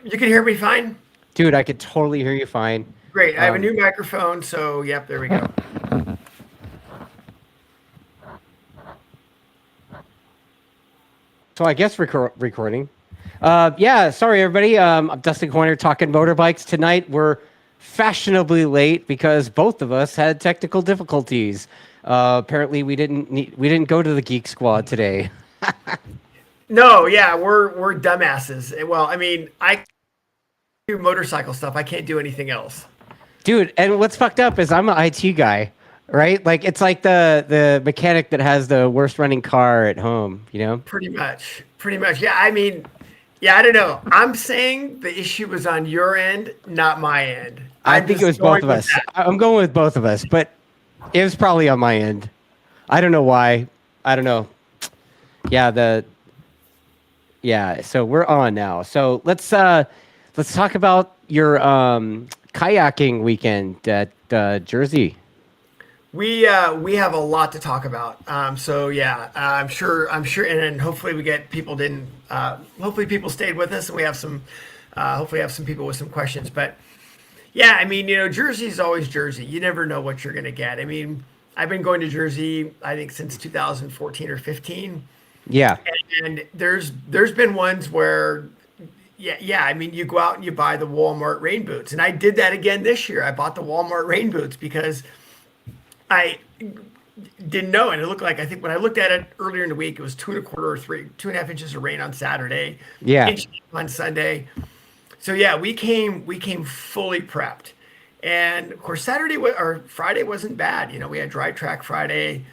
You can hear me fine? Dude, I could totally hear you fine. Great. I have a Um, new microphone, so yep, there we go. so I guess recording. Yeah, sorry everybody. I'm Dustin Corner talking motorbikes tonight. We're fashionably late because both of us had technical difficulties. Apparently, we didn't go to the Geek Squad today. No, yeah, we're dumbasses. Well, I mean, I do motorcycle stuff. I can't do anything else. Dude, and what's fucked up is I'm an IT guy, right? Like it's like the mechanic that has the worst running car at home, you know? Pretty much. Pretty much. Yeah, I mean, yeah, I don't know. I'm saying the issue was on your end, not my end. I I'm think it just was both going of with us. that. I'm going with both of us, but it was probably on my end. I don't know why. I don't know. Yeah, so we're on now. So let's talk about your kayaking weekend at Jersey. We have a lot to talk about. So yeah, I'm sure, and hopefully we get people didn't. Hopefully people stayed with us, and we have some. Hopefully have some people with some questions. But yeah, I mean, Jersey is always Jersey. You never know what you're gonna get. I mean, I've been going to Jersey, I think, since 2014 or 15, Yeah. and there's been ones where. Yeah. I mean, you go out and you buy the Walmart rain boots, and I did that again this year. I bought the Walmart rain boots because I didn't know, and it looked like I think when I looked at it earlier in the week, it was 2.25 or 2.5 inches of rain on Saturday, Yeah. inch on Sunday. So yeah, we came fully prepped, and of course or Friday wasn't bad. We had dry track Friday.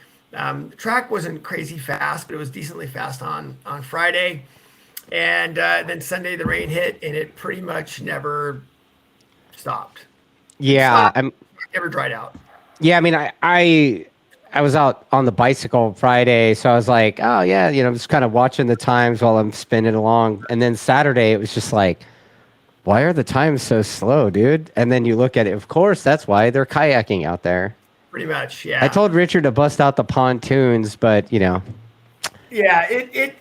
Track wasn't crazy fast, but it was decently fast on Friday, and then Sunday the rain hit, and it pretty much never stopped. It Yeah. stopped, never dried out. Yeah, I mean, I was out on the bicycle Friday, so I was like, oh yeah, I'm just kind of watching the times while I'm spinning along. And then Saturday, it was just like, why are the times so slow, dude? And then you look at it, of course, that's why they're kayaking out there. Pretty much, I yeah. told Richard to bust out the pontoons, but Yeah, it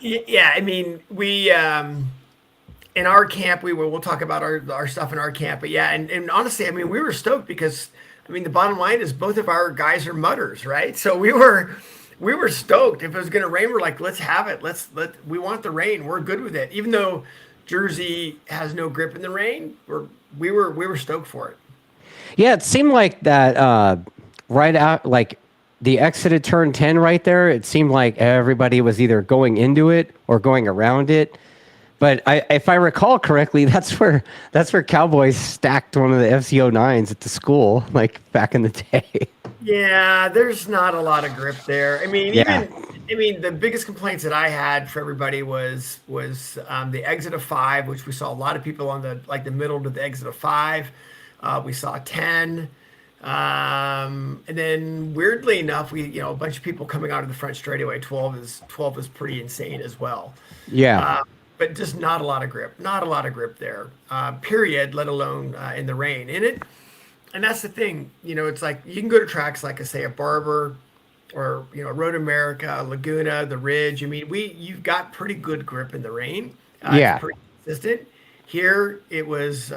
yeah, I mean, we in our camp we'll talk about our stuff in our camp, but yeah, and honestly, I mean, we were stoked because I mean, the bottom line is both of our guys are mutters, right? So we were stoked. If it was going to rain, we're like, let's have it. We want the rain. We're good with it. Even though Jersey has no grip in the rain, we were stoked for it. yeah, it seemed like that right out like the exit at turn 10 right there. It seemed like everybody was either going into it or going around it. But if I recall correctly, that's where Cowboys stacked one of the FCO9s at the school, like back in the day. Yeah, there's not a lot of grip there. I mean, Yeah, the biggest complaints that I had for everybody was the exit of five, which we saw a lot of people on the middle to the exit of five. We saw 10, and then weirdly enough, we a bunch of people coming out of the front straightaway. 12 is pretty insane as well. yeah, Uh, but just not a lot of grip, not a lot of grip there. Period. Let alone in the rain. And that's the thing. It's like you can go to tracks like I say a Barber or Road America, Laguna, the Ridge. I mean, you've got pretty good grip in the rain. It's yeah. pretty consistent. Here it was.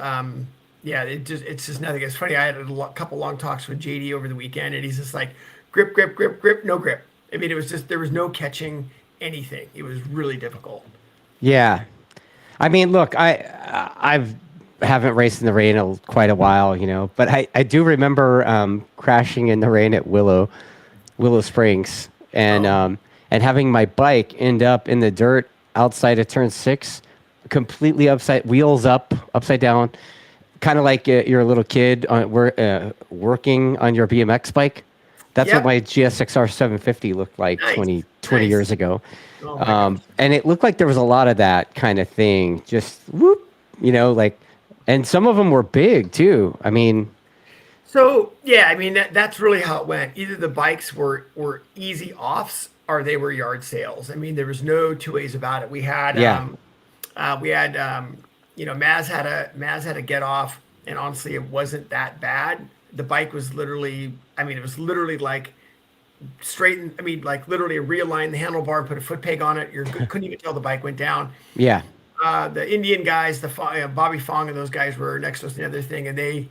Yeah, it's just nothing. It's funny. I had a couple long talks with JD over the weekend, and he's just like grip, grip, grip, grip, no grip. I mean, it was just there was no catching anything. It was really difficult. Yeah. I mean, look, I've haven't raced in the rain in quite a while, but I do remember crashing in the rain at Willow Springs, Oh, and having my bike end up in the dirt outside of turn 6, completely wheels up, upside down, kind of like you're a little kid working on your BMX bike. That's what yep. my GSXR 750 looked like Nice, 20 nice. years ago. Oh my gosh. And it looked like there was a lot of that kind of thing. Just whoop, like, and some of them were big too. I mean, So yeah, I mean that's really how it went. Either the bikes were easy offs or they were yard sales. I mean there was no two ways about it. yeah, We had Maz had a get off, and honestly it wasn't that bad. The bike was literally, I mean it was literally like straighten. I mean like literally realign the handlebar and put a foot peg on it. Couldn't even tell the bike went down. yeah, the Indian guys, Bobby Fong and those guys were next to us and the other thing, and they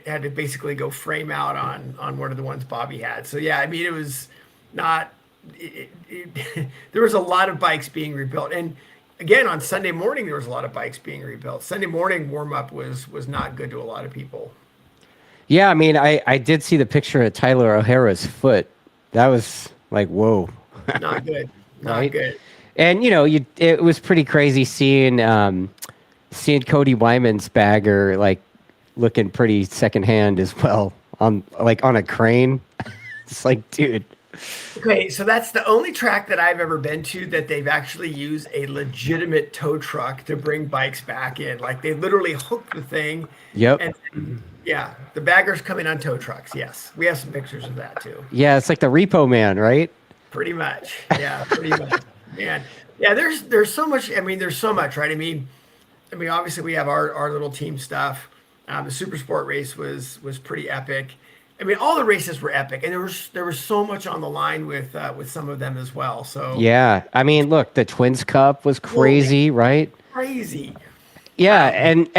had to basically go frame out on one of the ones Bobby had. So yeah, I mean it was not. There was a lot of bikes being rebuilt, and again on Sunday morning there was a lot of bikes being rebuilt. Sunday morning warm up was not good to a lot of people. Yeah, I mean, I did see the picture of Tyler O'Hara's foot. That was like, whoa. Not good. Not Right? good. And it was pretty crazy seeing Cody Wyman's bagger like looking pretty secondhand as well on a crane. It's like, dude. Okay, so that's the only track that I've ever been to that they've actually used a legitimate tow truck to bring bikes back in. Like they literally hook the thing, Yep. and yeah, the baggers come in on tow trucks. Yes, we have some pictures of that too. Yeah, it's like the Repo Man, right? Pretty much. Yeah, pretty much. Man, yeah. There's so much. I mean, there's so much, right? I mean, obviously we have our little team stuff. The Super Sport race was pretty epic. I mean, all the races were epic, and there was so much on the line with some of them as well. So Yeah. I mean, look, the Twins Cup was holy crazy, right? crazy. Yeah, and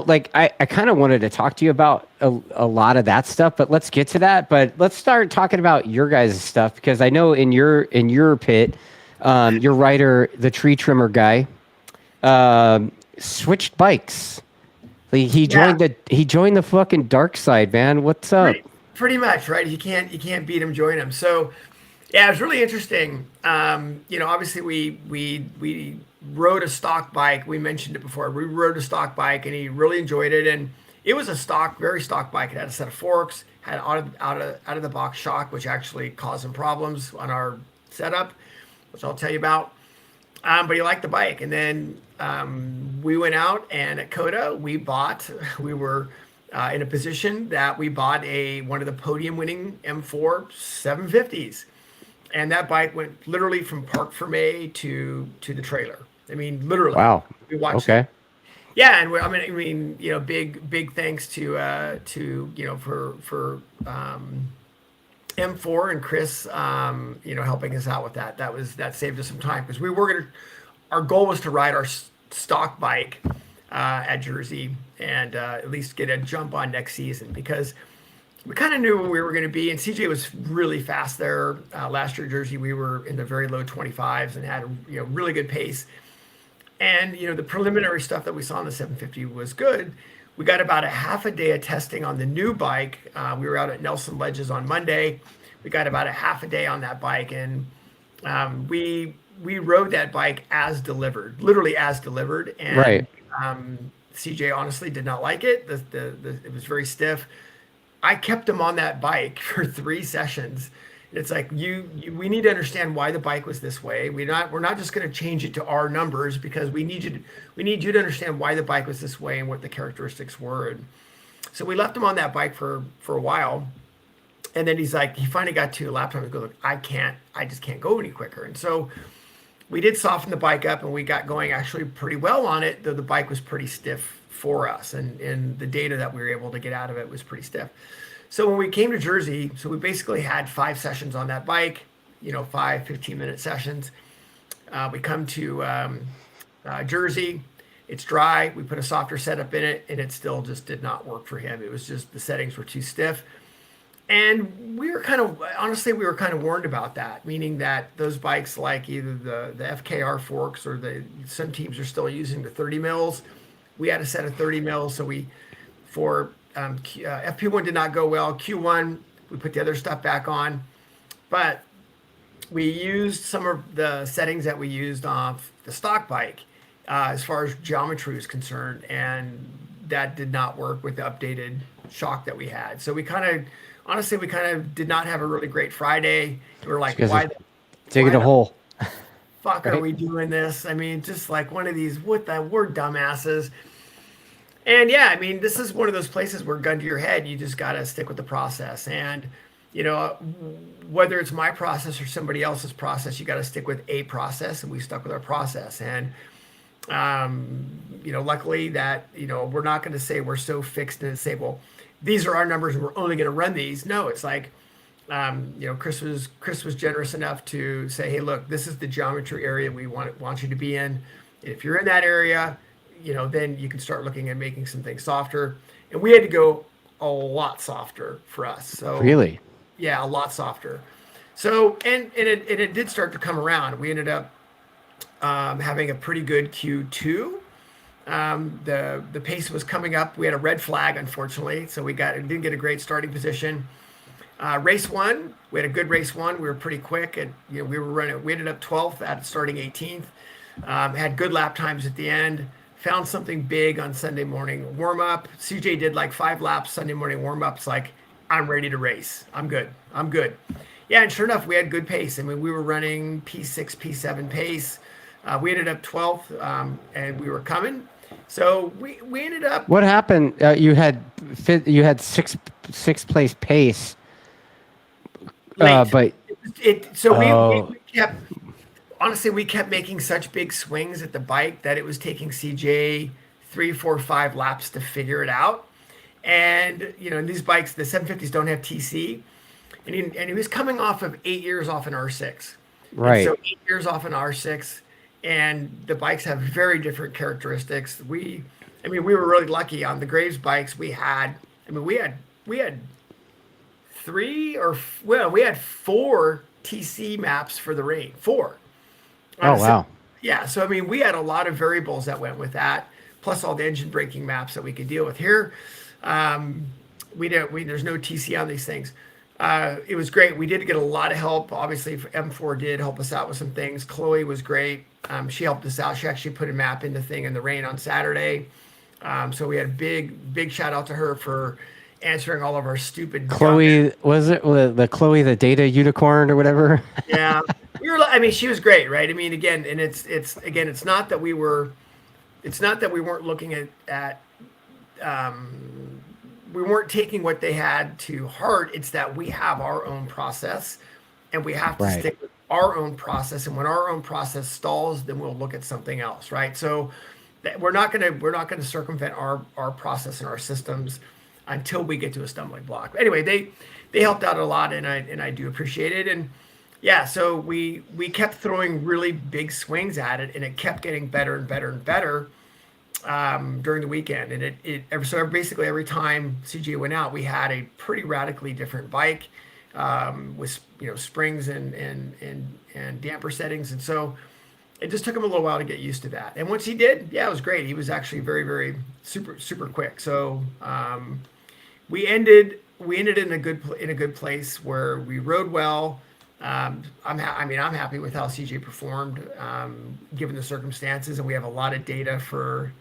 like I kind of wanted to talk to you about a lot of that stuff, but let's get to that. But let's start talking about your guys' stuff because I know in your pit, your rider, the tree trimmer guy, switched bikes. He joined the fucking dark side, man. What's up? Pretty much, right? You can't beat him, join him. So yeah, it was really interesting. Obviously we rode a stock bike. We mentioned it before. We rode a stock bike, and he really enjoyed it. And it was very stock bike. It had a set of forks, had out of the box shock, which actually caused some problems on our setup, which I'll tell you about. But he liked the bike, and then we went out, and at Coda we were in a position that we bought one of the podium-winning M4 750s. And that bike went literally from Parc Fermé to the trailer. I mean, literally. Wow. We watched Okay. it. Yeah, and big thanks to for M4 and Chris, helping us out with that. That saved us some time because our goal was to ride our stock bike at Jersey and at least get a jump on next season because we kind of knew where we were going to be, and CJ was really fast there. Last year, Jersey, we were in the very low 25s and had a really good pace. And the preliminary stuff that we saw on the 750 was good. We got about a half a day of testing on the new bike. We were out at Nelson Ledges on Monday. We got about a half a day on that bike, and we rode that bike as delivered, literally as delivered. And Right. CJ honestly did not like it. It was very stiff. I kept him on that bike for 3 sessions. It's like we need to understand why the bike was this way. We're not just going to change it to our numbers because we need you to understand why the bike was this way and what the characteristics were. And so we left him on that bike for a while, and then he finally got to a lap time and goes, I just can't go any quicker. And so we did soften the bike up, and we got going actually pretty well on it, though the bike was pretty stiff for us, and the data that we were able to get out of it was pretty stiff. So when we came to Jersey, so we basically had 5 sessions on that bike, 5 15-minute sessions. We come to Jersey, it's dry, we put a softer setup in it, and it still just did not work for him. It was just the settings were too stiff. And we were kind of warned about that, meaning that those bikes like either the FKR forks or some teams are still using the 30 mils. We had a set of 30 mils, so FP1 did not go well. Q1, we put the other stuff back on, but we used some of the settings that we used off the stock bike as far as geometry is concerned, and that did not work with the updated shock that we had. So we kind of did not have a really great Friday. We were like, why digging a hole? Fuck, Right? are we doing this? I mean, just like one of these, we're dumbasses. And yeah, I mean, this is one of those places where gun to your head, you just got to stick with the process. And, whether it's my process or somebody else's process, you got to stick with a process. And we stuck with our process. And, luckily that, we're not going to say we're so fixed and say, well, these are our numbers and we're only going to run these. No, it's like, Chris was generous enough to say, hey, look, this is the geometry area we want you to be in. And if you're in that area, then you can start looking at making some things softer. And we had to go a lot softer for us. So Really? yeah, a lot softer. So and it did start to come around. We ended up having a pretty good Q2. The pace was coming up. We had a red flag, unfortunately, so didn't get a great starting position. Race one, we had a good race one. We were pretty quick, and we were running. We ended up 12th at starting 18th. Had good lap times at the end. Found something big on Sunday morning warm up. CJ did like 5 laps Sunday morning warm ups. Like, I'm ready to race. I'm good. I'm good. Yeah, and sure enough, we had good pace. I mean, we were running P6, P7 pace. We ended up 12th, and we were coming. So we ended up. What happened? You had sixth place pace, Late. but So oh, we kept, honestly, we kept making such big swings at the bike that it was taking CJ 3, 4, 5 laps to figure it out. And these bikes, the 750s don't have TC, and he was coming off of 8 years off an R6, and right. so 8 years off an R6, and the bikes have very different characteristics. We were really lucky on the Graves bikes. We had we had 4 TC maps for the rain. 4. Oh wow. Yeah, so we had a lot of variables that went with that, plus all the engine braking maps that we could deal with here. There's no TC on these things. It was great. We did get a lot of help. Obviously, M4 did help us out with some things. Chloe was great. She helped us out. She actually put a map in the thing in the rain on Saturday. So we had a big shout out to her for answering all of our stupid. Chloe, was it the Chloe the data unicorn or whatever? Yeah, she was great, right? Again, and it's not that we weren't looking at we weren't taking what they had to heart. It's that we have our own process, and we have to Right. stick with our own process. And when our own process stalls, then we'll look at something else, right? So we're not gonna circumvent our process and our systems until we get to a stumbling block. Anyway, they helped out a lot, and I do appreciate it. And yeah, so we kept throwing really big swings at it, and it kept getting better and better and better during the weekend. And so basically every time CJ went out, we had a pretty radically different bike with springs and damper settings, and so it just took him a little while to get used to that. And once he did, yeah, it was great. He was actually very, very super quick. So we ended in a good place where we rode well. I'm happy with how CJ performed given the circumstances, and we have a lot of data for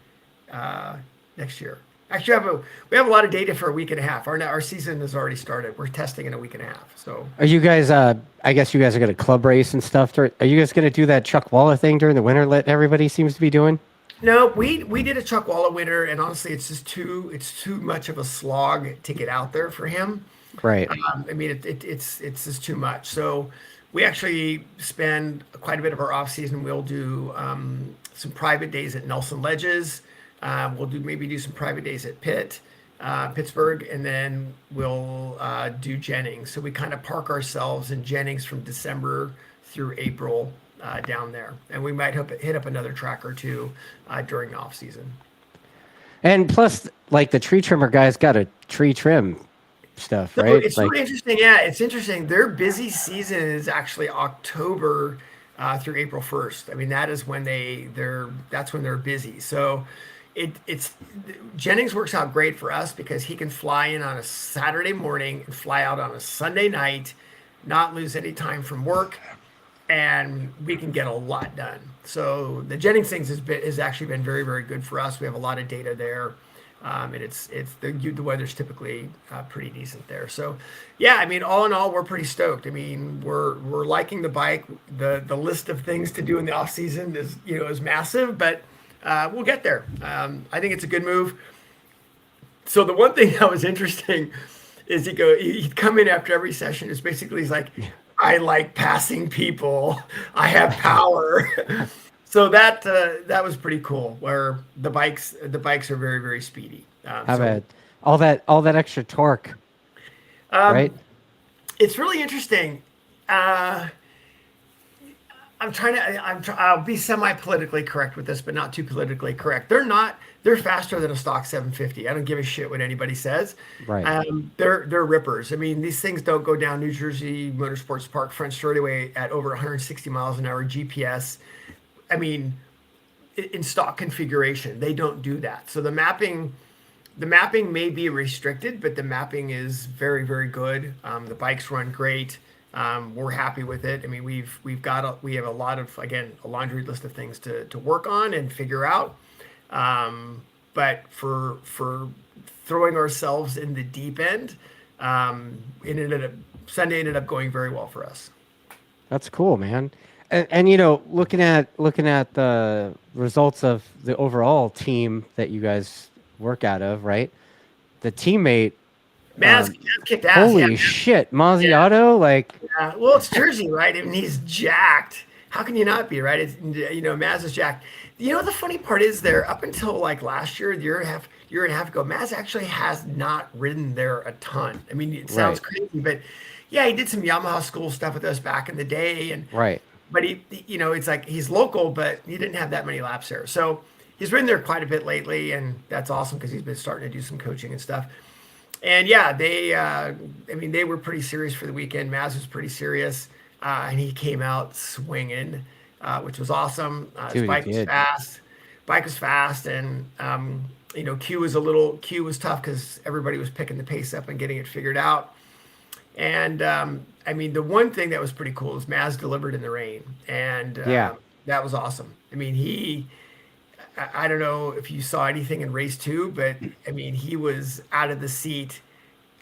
next year. Actually, we have a lot of data for a week and a half. Our season has already started. We're testing in a week and a half. So Are you guys? I guess you guys are going to club race and stuff. Are you guys going to do that Chuck Walla thing during the winter? That everybody seems to be doing. no, we did a Chuck Walla winter, and honestly, it's too much of a slog to get out there for him. Right. It's just too much. So we actually spend quite a bit of our off season. We'll do some private days at Nelson Ledges. We'll maybe do some private days at Pittsburgh, and then we'll do Jennings. So we kind of park ourselves in Jennings from December through April down there, and we might hit up another track or two during the off season. And plus, like the tree trimmer guys got a tree trim stuff, So right? it's really interesting. Yeah, it's interesting. Their busy season is actually October through April 1st. That is when that's when they're busy. So it's Jennings works out great for us because he can fly in on a Saturday morning and fly out on a Sunday night, not lose any time from work, and we can get a lot done. So the Jennings things has actually been very, very good for us. We have a lot of data there. And it's the weather's typically pretty decent there. So, yeah, all in all, we're pretty stoked. We're liking the bike. The list of things to do in the off season is massive, but we'll get there. I think it's a good move. So the one thing that was interesting is he'd come in after every session. It's basically he's like, I like passing people. I have power. So that was pretty cool. Where the bikes are very, very speedy. How about all that extra torque, right? It's really interesting. I'll be semi-politically correct with this, but not too politically correct. They're faster than a stock 750. I don't give a shit what anybody says. Right. They're rippers. I mean, these things don't go down New Jersey Motorsports Park French straightaway at over 160 miles an hour GPS. I mean, in stock configuration, they don't do that. So the mapping may be restricted, but the mapping is very, very good. The bikes run great. We're happy with it. I mean, we have a lot of, again, a laundry list of things to work on and figure out. But for throwing ourselves in the deep end, Sunday ended up going very well for us. That's cool, man. And you know, looking at the results of the overall team that you guys work out of, right? The teammate, Maz kicked ass. holy shit, Mazziato, like, well, it's Jersey, right? I mean, he's jacked. How can you not be, right? It's, Maz is jacked. You know, the funny part is there, up until like last year, year and a half ago, Maz actually has not ridden there a ton. I mean, it sounds crazy, but yeah, he did some Yamaha school stuff with us back in the day, and right. but he, it's like he's local, but he didn't have that many laps there. So he's ridden there quite a bit lately, and that's awesome because he's been starting to do some coaching and stuff. And yeah, they were pretty serious for the weekend. Maz was pretty serious, and he came out swinging, which was awesome. His bike was fast. Bike was fast, and Q was tough because everybody was picking the pace up and getting it figured out. And I mean, the one thing that was pretty cool is Maz delivered in the rain, and that was awesome. I mean, I don't know if you saw anything in race 2, but I mean, he was out of the seat.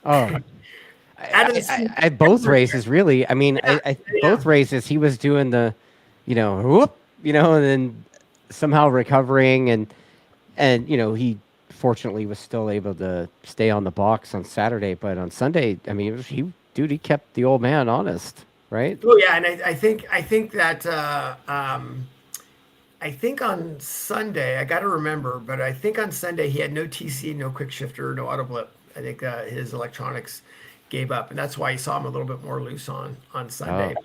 Oh, at both races, really. I mean, both races, he was doing the, whoop, and then somehow recovering, and he fortunately was still able to stay on the box on Saturday, but on Sunday, I mean, he kept the old man honest, right? Oh yeah, and I think that I think on Sunday, I got to remember, but I think on Sunday he had no TC, no quick shifter, no auto blip. I think his electronics gave up, and that's why you saw him a little bit more loose on Sunday. Oh.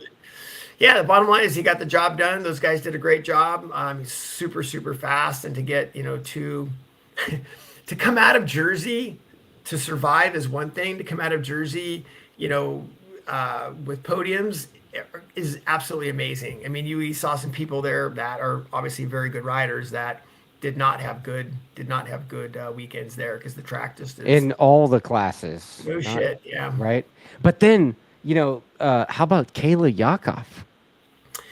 Yeah, the bottom line is he got the job done. Those guys did a great job. He's super, super fast, and to get to come out of Jersey to survive is one thing. To come out of Jersey, with podiums is absolutely amazing. I mean, you saw some people there that are obviously very good riders that did not have good weekends there because the track just is in all the classes. Shit, yeah. Right. But then, how about Kayla Yakov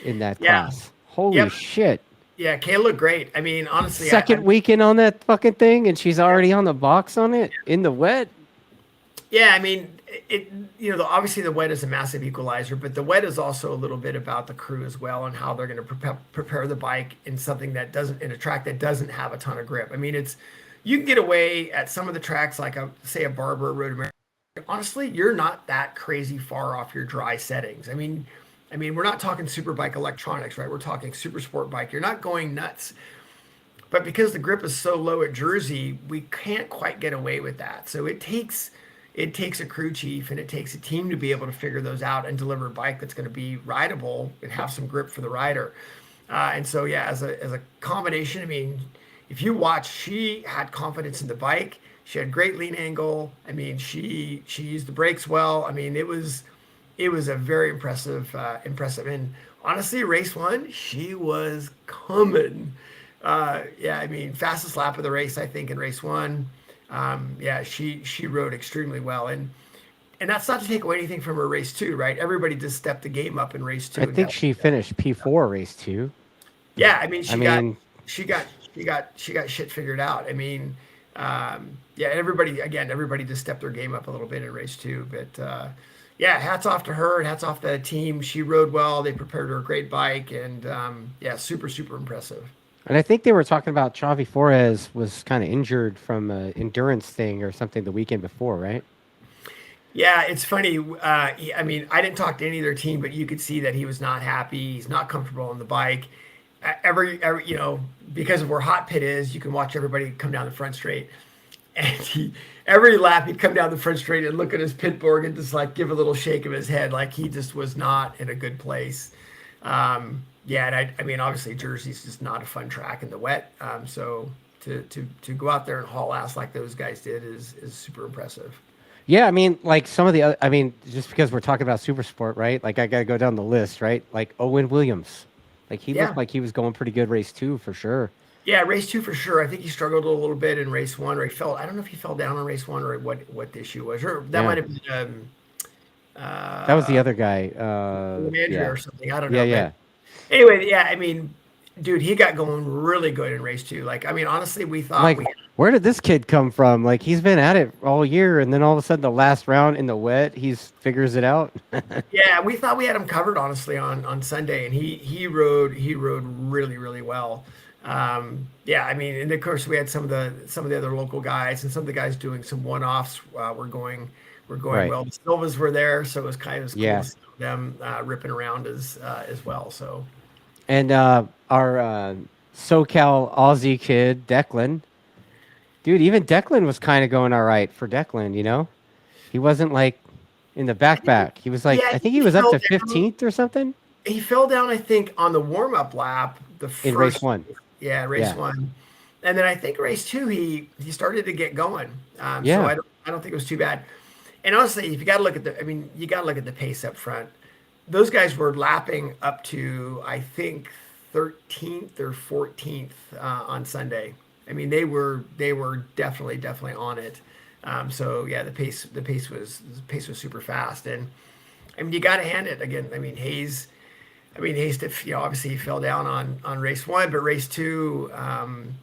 in that class? Holy shit. Yeah, Kayla looked great. I mean, honestly, second weekend on that fucking thing, and she's already on the box on it in the wet. Yeah, I mean, obviously the wet is a massive equalizer, but the wet is also a little bit about the crew as well and how they're going to prepare the bike in in a track that doesn't have a ton of grip. I mean, you can get away at some of the tracks like say a Barber Road America. Honestly, you're not that crazy far off your dry settings. I mean, we're not talking Superbike electronics, right? We're talking super sport bike. You're not going nuts. But because the grip is so low at Jersey, we can't quite get away with that. So it takes a crew chief and it takes a team to be able to figure those out and deliver a bike that's going to be rideable and have some grip for the rider. And so, yeah, as a combination, I mean, if you watch, she had confidence in the bike. She had great lean angle. I mean, she used the brakes well. I mean, it was a very impressive. And honestly, race 1, she was coming. I mean, fastest lap of the race, I think, in race 1. She rode extremely well, and that's not to take away anything from her race 2, right? Everybody just stepped the game up in race 2. I think she finished P4 race 2. Yeah, I mean, she got shit figured out. I mean, everybody just stepped their game up a little bit in race 2, but hats off to her and hats off to the team. She rode well. They prepared her a great bike, and super, super impressive. And I think they were talking about Xavi Flores was kind of injured from an endurance thing or something the weekend before, right? Yeah, it's funny. I mean, I didn't talk to any of their team, but you could see that he was not happy. He's not comfortable on the bike. Every because of where Hot Pit is, you can watch everybody come down the front straight. And every lap he'd come down the front straight and look at his pit board and just like give a little shake of his head, like he just was not in a good place. Yeah, and I mean, obviously, Jersey's just not a fun track in the wet. So to go out there and haul ass like those guys did is super impressive. Yeah, I mean, like some of the other, I mean, just because we're talking about super sport, right? Like I gotta go down the list, right? Like Owen Williams, like he looked Yeah, like he was going pretty good race two for sure. yeah, race two for sure. I think he struggled a little bit in race one, or he fell. I don't know if he fell down on race one or what the issue was, or that Yeah, might have been that was the uh, other guy. Andrea Yeah, or something. I don't yeah, know, but yeah. anyway, yeah. I mean, dude, he got going really good in race two. Like, I mean, honestly, we I'm thought like, we where did this kid come from? Like he's been at it all year, and then all of a sudden, the last round in the wet, he's figures it out. Yeah, we thought we had him covered honestly on Sunday, and he rode really well. Yeah, I mean, and of course we had some of the other local guys and some of the guys doing some one offs. Were going Right. well. The Silvas were there, so it was cool to Yeah. see them ripping around as well. So And our SoCal Aussie kid, Declan. Dude, even Declan was kind of going all right for Declan, you know? He wasn't like in the I think, back. He was like, yeah, I I think think he he was up fell to down. 15th or something He fell down, I think, on the warm up lap, the in race first, one. yeah, race Yeah. one, and then I think race two he started to get going. So Yeah. I don't think it was too bad. And honestly, if you got to look at I mean, you got to look at the pace up front. Those guys were lapping up to I think 13th or 14th on Sunday. I mean, they were definitely on it. So yeah, the pace was super fast, and I mean, you got to hand it again. I mean, Hayes did, obviously he fell down on race one, but race two,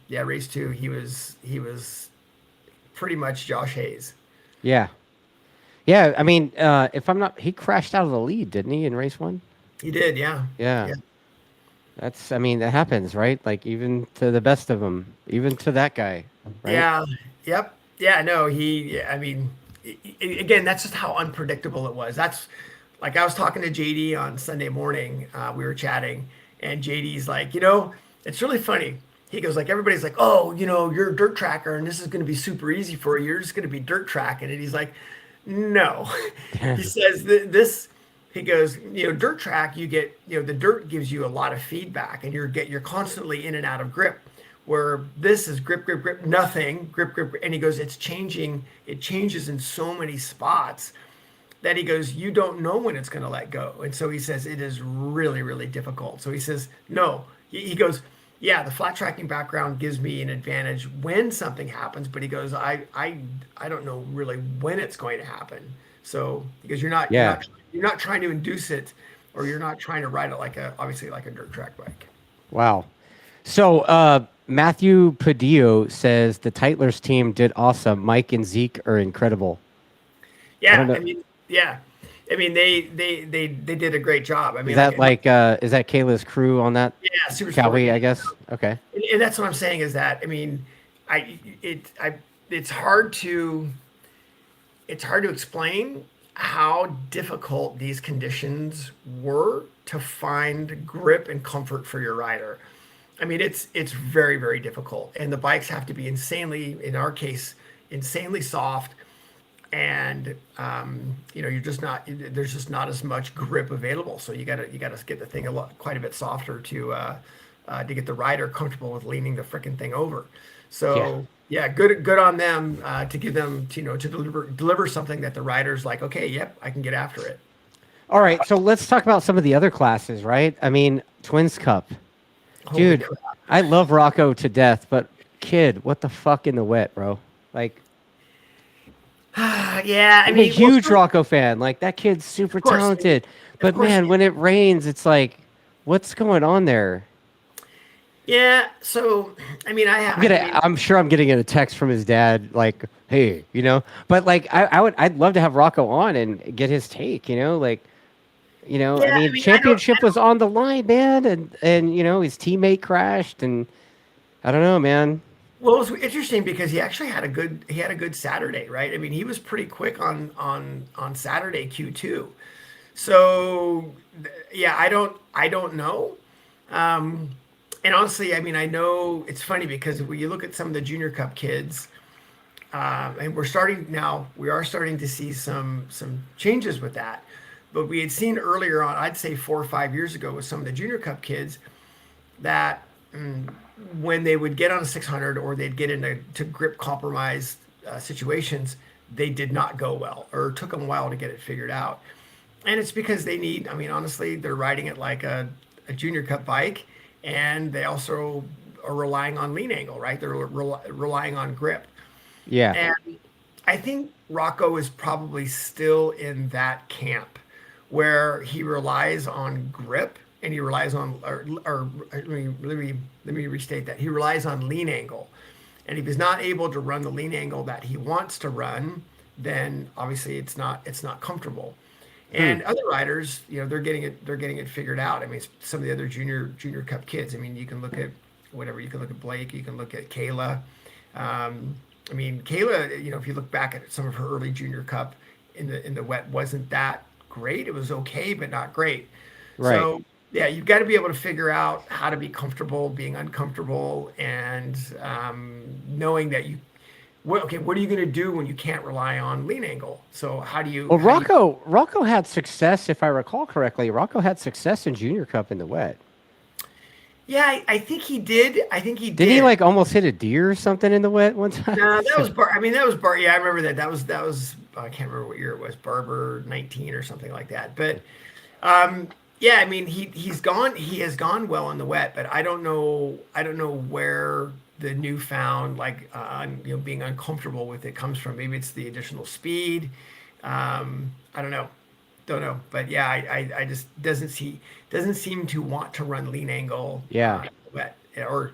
yeah, race two, he was pretty much Josh Hayes. Yeah. Yeah. I mean, if I'm not, he crashed out of the lead, didn't he, in race one? He did, yeah, Yeah. yeah, I mean, that happens, right? Like, even to the best of them, even to that guy, right? yeah, yep, yeah. No, I mean, again, that's just how unpredictable it was. That's like I was talking to JD on Sunday morning. We were chatting, and JD's like, it's really funny. He goes like, everybody's like, oh, you're a dirt tracker, and this is going to be super easy for you. You're just going to be dirt tracking, and he's like, no. He says this. He goes, dirt track. You get, the dirt gives you a lot of feedback, and you're constantly in and out of grip. Where this is grip, grip, grip, nothing, grip, grip, grip. And he goes, it's changing. It changes in so many spots that he goes, you don't know when it's going to let go. And so he says, it is really, really difficult. So he says, no. He goes, yeah, the flat tracking background gives me an advantage when something happens, but he goes, I don't know really when it's going to happen. So he goes, Yeah. you're not trying to induce it, or you're not trying to ride it obviously like a dirt track bike. Wow. So, Matthew Padillo says the Titler's team did awesome. Mike and Zeke are incredible. I don't Yeah, know. I mean, yeah, I mean they did a great job. I Is mean, that like is that Kayla's crew on that yeah, super sport. Cowie, Yeah. I guess? Okay. And that's what I'm saying is that I mean, I it's hard to explain how difficult these conditions were to find grip and comfort for your rider. I mean, it's very difficult, and the bikes have to be insanely, in our case, insanely soft, and you're just not there's just not as much grip available. So you gotta get the thing quite a bit softer to get the rider comfortable with leaning the freaking thing over. Yeah. So yeah, good on them to give them to deliver something that the rider's like, okay, yep, I can get after it. All right. So let's talk about some of the other classes, right? I mean, Twins Cup. Holy Dude, crap! I love Rocco to death, but kid, what the fuck in the wet, bro? Like, Yeah, I I'm a mean, well, huge so, Rocco fan. Like, that kid's super of course, talented. of But course, man, when it rains, it's like, what's going on there? yeah. So I mean, I mean, I'm sure I'm getting a text from his dad, like, hey, you know. But like, I'd love to have Rocco on and get his take, you know, like, I yeah, I mean, mean, championship was on the line, man, and his teammate crashed, and I don't know, man. well, it was interesting because he had a good Saturday, right? I mean, he was pretty quick on Saturday Q2. So yeah, I don't know. Um, and honestly, I mean, I know it's funny because when you look at some of the Junior Cup kids, and we are starting to see some changes with that. but we had seen earlier on, I'd say 4 or 5 years ago, with some of the Junior Cup kids that when they would get on a 600 or they'd get into grip compromised situations, they did not go well or took them a while to get it figured out. And it's because they need, I mean, honestly, they're riding it like a Junior Cup bike, and they also are relying on lean angle, right? They're relying on grip. Yeah. And I think Rocco is probably still in that camp where he relies on grip and he relies on, or let me restate that. He relies on lean angle. And if he's not able to run the lean angle that he wants to run, then obviously it's not comfortable. And other riders, they're getting it figured out. I mean, some of the other junior cup kids. I mean, you can look at whatever. You can look at Blake. You can look at Kayla. I mean, Kayla. If you look back at some of her early junior cup in the wet, wasn't that great. It was okay, but not great. Right. So yeah, you've got to be able to figure out how to be comfortable being uncomfortable, and knowing that what are you going to do when you can't rely on lean angle? So how do you? Well, Rocco had success, if I recall correctly. Rocco had success in Junior Cup in the wet. Yeah, I think he did. I think he did. Did he like almost hit a deer or something in the wet one time? No, that was Bar. I mean, that was Bar. Yeah, I remember that. That was. I can't remember what year it was. Barber 19 or something like that. But yeah, I mean, he has gone well in the wet, but I don't know where the newfound being uncomfortable with it comes from. Maybe it's the additional speed. I don't know, but yeah, I just doesn't seem to want to run lean angle. Yeah, wet, or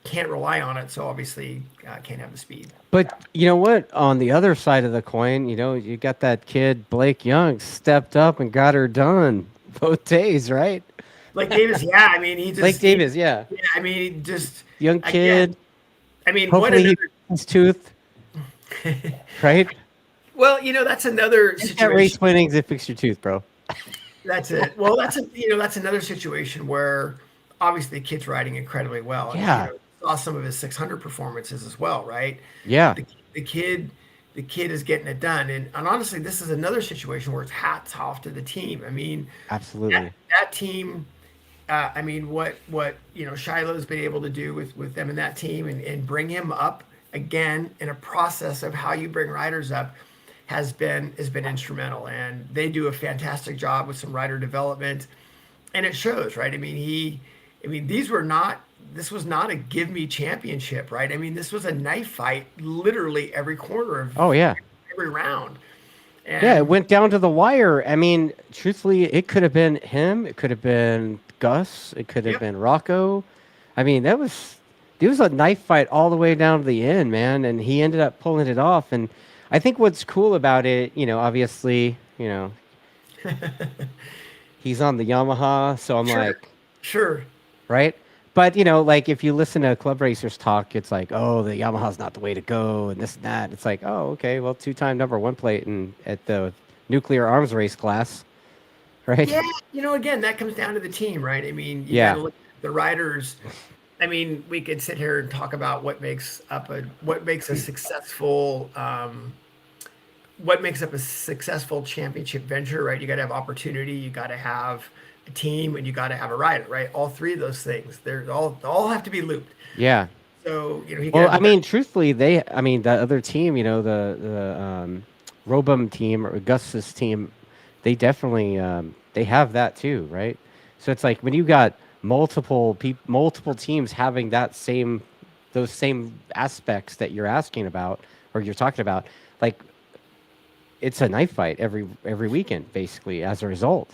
can't rely on it, so obviously can't have the speed. But you know what? On the other side of the coin, you got that kid Blake Young stepped up and got her done both days, right? Blake Davis, yeah. I mean, Blake Davis, yeah. Yeah, I mean, just young kid. Again, I mean, hopefully he his tooth, right? Well, that's another Get situation. that race winnings and fix your tooth, bro. That's it. Well, that's another situation where obviously the kid's riding incredibly well. Yeah. And, saw some of his 600 performances as well, right? Yeah. The kid is getting it done, and honestly, this is another situation where it's hats off to the team. I mean, absolutely. That team. I mean, what Shiloh's been able to do with them and that team, and bring him up again in a process of how you bring riders up has been instrumental, and they do a fantastic job with some rider development, and it shows, right? I mean, this was not a give me championship, right? I mean, this was a knife fight literally every corner of every round. And yeah, it went down to the wire. I mean, truthfully, it could have been him, it could have been Gus, it could have been Rocco. I mean, it was a knife fight all the way down to the end, man, and he ended up pulling it off. And I think what's cool about it, obviously, he's on the Yamaha, so I'm sure, right? But, like if you listen to club racers talk, it's like, oh, the Yamaha's not the way to go and this and that. It's like, oh, okay, well, 2-time #1 plate and at the nuclear arms race class, right? Yeah, again, that comes down to the team, right? I mean, you gotta look at the riders. I mean, we could sit here and talk about what makes up a successful championship venture, right? You got to have opportunity, you got to have a team, and you got to have a rider, right? All three of those things, they're all have to be looped. Yeah. So I mean, truthfully, the other team, the Robum team or Gus's team, they definitely they have that too, right? So it's like when you got multiple teams having those same aspects that you're asking about or you're talking about, like it's a knife fight every weekend basically as a result.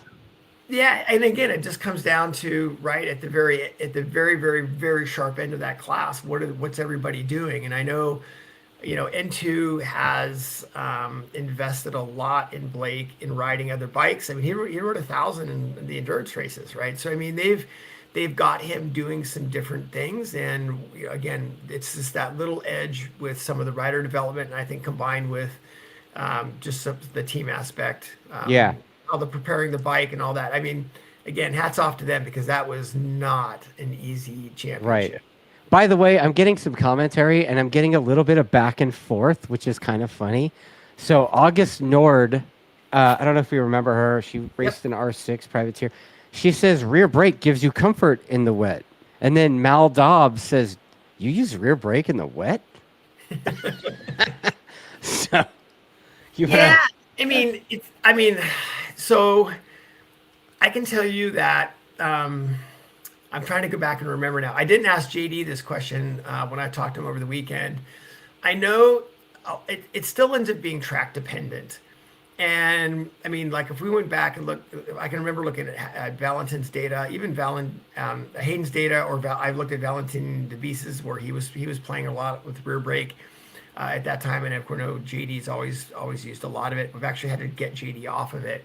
Yeah, and again, it just comes down to right at the very very very sharp end of that class. What's everybody doing? And I know, N2 has invested a lot in Blake in riding other bikes. I mean, he rode 1,000 in the endurance races, right? So I mean, they've got him doing some different things, and again, it's just that little edge with some of the rider development, and I think combined with just the team aspect. All the preparing the bike and all that. I mean, again, hats off to them because that was not an easy championship. Right. By the way, I'm getting some commentary and I'm getting a little bit of back and forth, which is kind of funny. So August Nord I don't know if you remember her. She Yep. raced an R6 privateer. She says rear brake gives you comfort in the wet. And then Mal Dobbs says, "You use rear brake in the wet?" So you Yeah, wanna? I mean, so I can tell you that I'm trying to go back and remember now. I didn't ask JD this question when I talked to him over the weekend. I know it still ends up being track dependent. And I mean, like if we went back and looked, I can remember looking at Valentin's data, even Hayden's data, or I looked at Valentin DeBise's where he was playing a lot with rear brake at that time, and of course, no, JD's always used a lot of it. We've actually had to get JD off of it.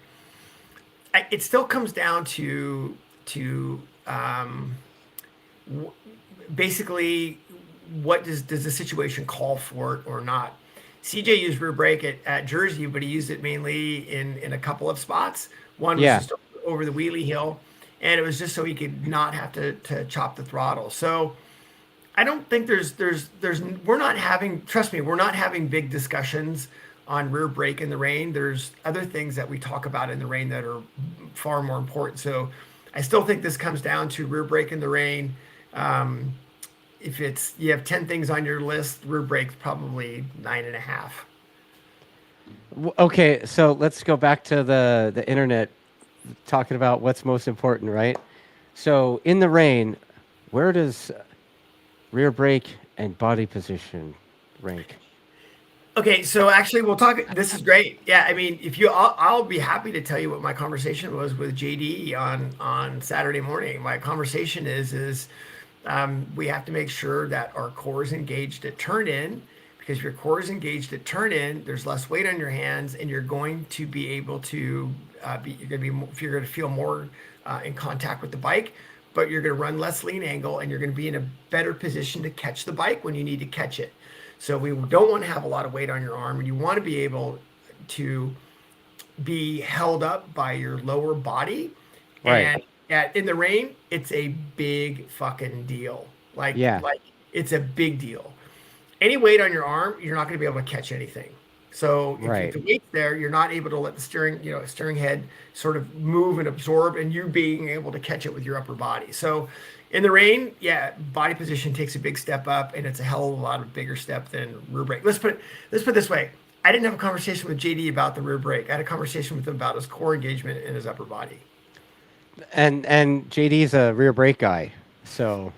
It still comes down to basically what does the situation call for it or not. CJ used rear brake at Jersey, but he used it mainly in a couple of spots. One was Yeah, just over the wheelie hill, and it was just so he could not have to chop the throttle. So I don't think there's we're not having, trust me, we're not having big discussions on rear brake in the rain. There's other things that we talk about in the rain that are far more important. So I still think this comes down to rear brake in the rain. Um, if it's you have 10 things on your list, rear brake's probably 9.5. Okay, so let's go back to the internet talking about what's most important, right? So in the rain, where does rear brake and body position rank? Okay, so actually, we'll talk. This is great. Yeah, I mean, if you, I'll be happy to tell you what my conversation was with JD on Saturday morning. My conversation is we have to make sure that our core is engaged at turn in, because if your core is engaged at turn in, there's less weight on your hands, and you're going to be able to you're going to feel more in contact with the bike, but you're going to run less lean angle, and you're going to be in a better position to catch the bike when you need to catch it. So we don't want to have a lot of weight on your arm, and you want to be able to be held up by your lower body. Right. And in the rain, it's a big fucking deal. Yeah. Like it's a big deal. Any weight on your arm, you're not going to be able to catch anything. So if Right. the weight's there, you're not able to let the steering head sort of move and absorb, and you being able to catch it with your upper body. So in the rain, yeah, body position takes a big step up, and it's a hell of a lot of bigger step than rear brake. Let's put it this way. I didn't have a conversation with JD about the rear brake. I had a conversation with him about his core engagement and his upper body. And JD's a rear brake guy. So,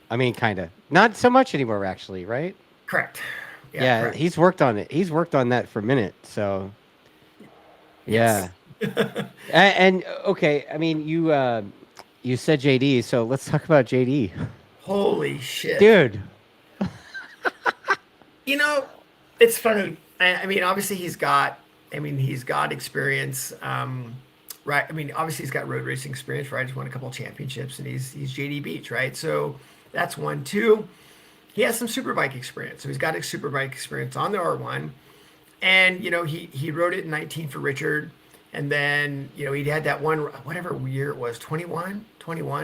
I mean, kind of. Not so much anymore, actually, right? Correct. Yeah, Yeah, correct. he's worked on it. He's worked on that for a minute. So, Yes. yeah. And okay, I mean, you said JD, so let's talk about JD. Holy shit. Dude. You know, it's funny. I mean, obviously he's got experience. Right. I mean, obviously he's got road racing experience, right? He's won a couple of championships, and he's JD Beach, right? So that's one. Two, he has some superbike experience. So he's got a superbike experience on the R1. And he rode it in 19 for Richard, and then he had that one, whatever year it was, 21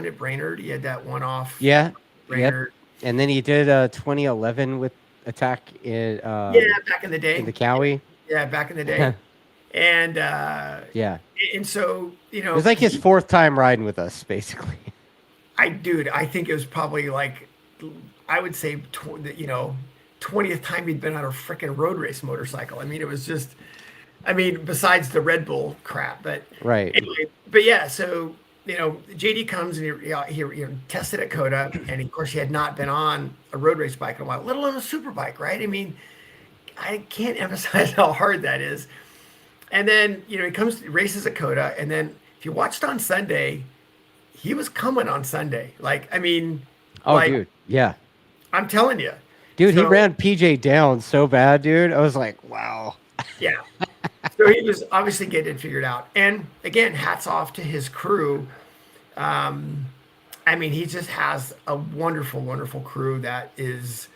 at Brainerd. He had that one off Yeah. Yep. Brainerd. And then he did 2011 with Attack Yeah, back in the in day. the Cowie. Yeah, back in the day. And Yeah. and so It was like his fourth time riding with us, basically. I think it was probably like, I would say 20th time he'd been on a freaking road race motorcycle. I mean, it was just, I mean, besides the Red Bull crap, but Right. anyway, but yeah, so JD comes and he tested at Coda, and of course he had not been on a road race bike in a while, let alone a super bike, right? I mean, I can't emphasize how hard that is. And then he comes races at Coda, and then if you watched on Sunday, he was coming on Sunday. Like, I mean, Oh, like dude. Yeah. I'm telling you. Dude, he So ran PJ down so bad, dude. I was like, wow. yeah, so he was obviously getting it figured out. And again, hats off to his crew. I mean, he just has a wonderful, wonderful crew that is.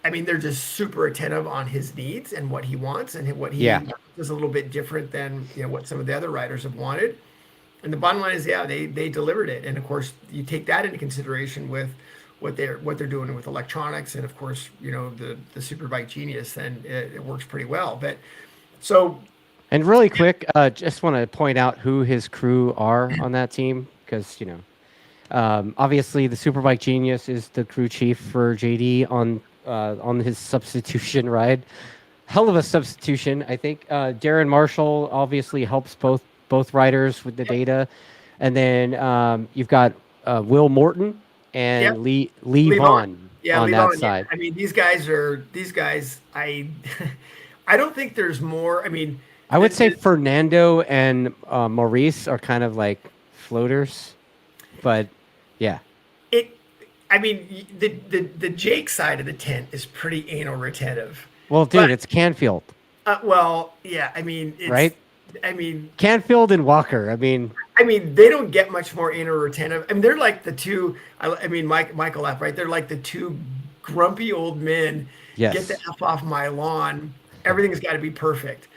I mean, they're just super attentive on his needs and what he wants, and what he Yeah. is a little bit different than what some of the other riders have wanted. And the bottom line is, yeah, they delivered it. And of course, you take that into consideration with what they're doing with electronics, and of course, the Superbike Genius, then it works pretty well. But so And really quick, just want to point out who his crew are on that team because obviously the Superbike Genius is the crew chief for JD on his substitution ride. Hell of a substitution, I think. Darren Marshall obviously helps both riders with the Yep. data, and then you've got Will Morton Yep. and Lee Levon. Vaughn Yeah, on that Levon. Yeah. side. I mean, these guys. I don't think there's more. I mean, I the, would say the, Fernando and Maurice are kind of like floaters, but yeah. it. I mean, the Jake side of the tent is pretty anal retentive. Well, dude, But it's Canfield, well, yeah. I mean, it's. right? I mean, Canfield and Walker. they don't get much more anal retentive. I mean, they're like the two. I mean, Michael F. Right? They're like the two grumpy old men. Get the Yes, f off my lawn. Everything's got to be perfect.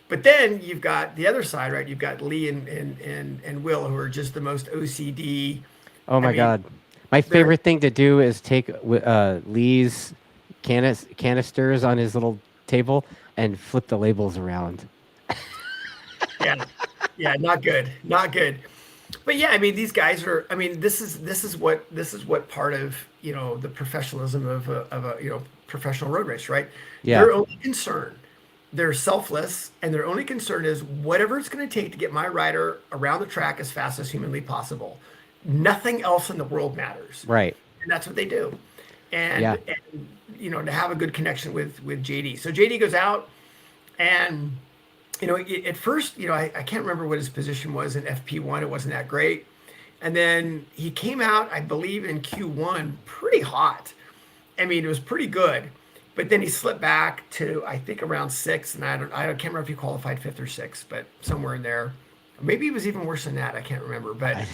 But then you've got the other side, right? You've got Lee and Will, who are just the most OCD. oh I my mean, God. My they're favorite thing to do is take Lee's canisters on his little table and flip the labels around. yeah, yeah, not good, not good. But yeah, I mean, these guys are. I mean, this is what part of the professionalism of a professional road race, right? Yeah, Their only concern, they're selfless, and their only concern is whatever it's going to take to get my rider around the track as fast as humanly possible. Nothing else in the world matters, right. and that's what they do. Yeah, And to have a good connection with JD. So JD goes out, and at first, I can't remember what his position was in FP1. It wasn't that great. And then he came out, I believe, in Q1 pretty hot. I mean, it was pretty good. But then he slipped back to, I think, around sixth. And I can't remember if he qualified fifth or sixth, but somewhere in there. Maybe it was even worse than that. I can't remember. But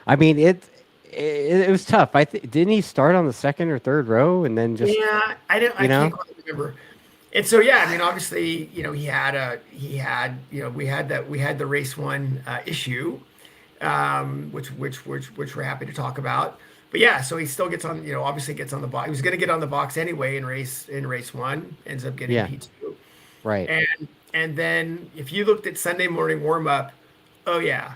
I mean it was tough. Didn't he start on the second or third row and then just yeah, I you know? can't quite remember. And so yeah, I mean, obviously, we had the race one issue, which we're happy to talk about. But yeah, so he still gets on, obviously gets on the box. He was going to get on the box anyway in race one, ends up getting Yeah, P2. right. And then if you looked at Sunday morning warm up, oh yeah,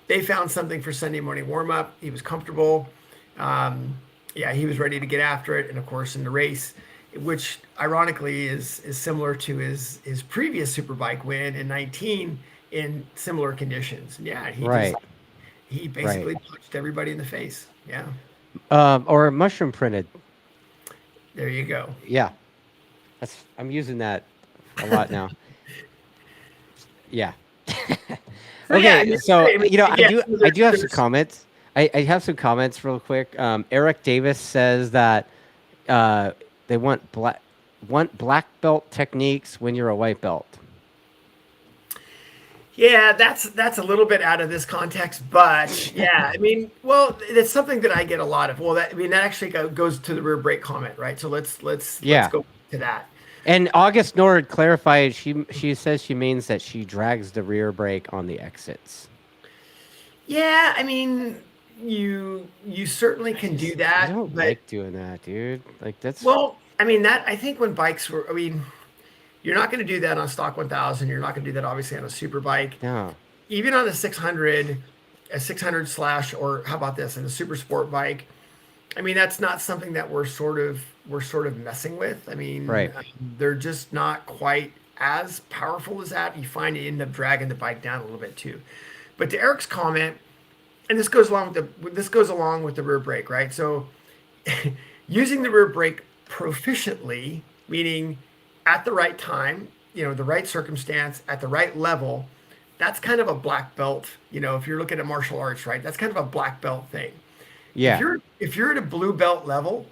they found something for Sunday morning warm up. He was comfortable. Yeah, he was ready to get after it, and of course in the race, which ironically is similar to his previous Superbike win in 19 in similar conditions. Yeah, Right. he Right. basically punched everybody in the face. Yeah, Or mushroom printed. there you go. Yeah. I'm using that a lot now. Yeah. So yeah, I Okay, mean, so again, I do have some there's comments. I have some comments real quick. Eric Davis says that they want black belt techniques when you're a white belt. yeah, that's a little bit out of this context, but yeah, I mean, well, it's something that I get a lot of. Well, that actually goes to the rear brake comment, right? So let's Yeah. go to that. And August Nord clarified she says she means that she drags the rear brake on the exits. Yeah, I mean, you certainly can do I that, don't but like doing that, dude. Like that's well, I mean that I think when bikes were, I mean, you're not going to do that on stock 1000. You're not going to do that obviously on a super bike, no. even on a 600 slash, or how about this, in a super sport bike. I mean, that's not something that we're sort of messing with. I mean, Right. they're just not quite as powerful as that. You find you end up dragging the bike down a little bit too. But to Eric's comment, and this goes along with the rear brake, right? So using the rear brake proficiently, meaning at the right time, the right circumstance, at the right level, that's kind of a black belt. If you're looking at martial arts, right? That's kind of a black belt thing. If Yeah. you're at a blue belt level,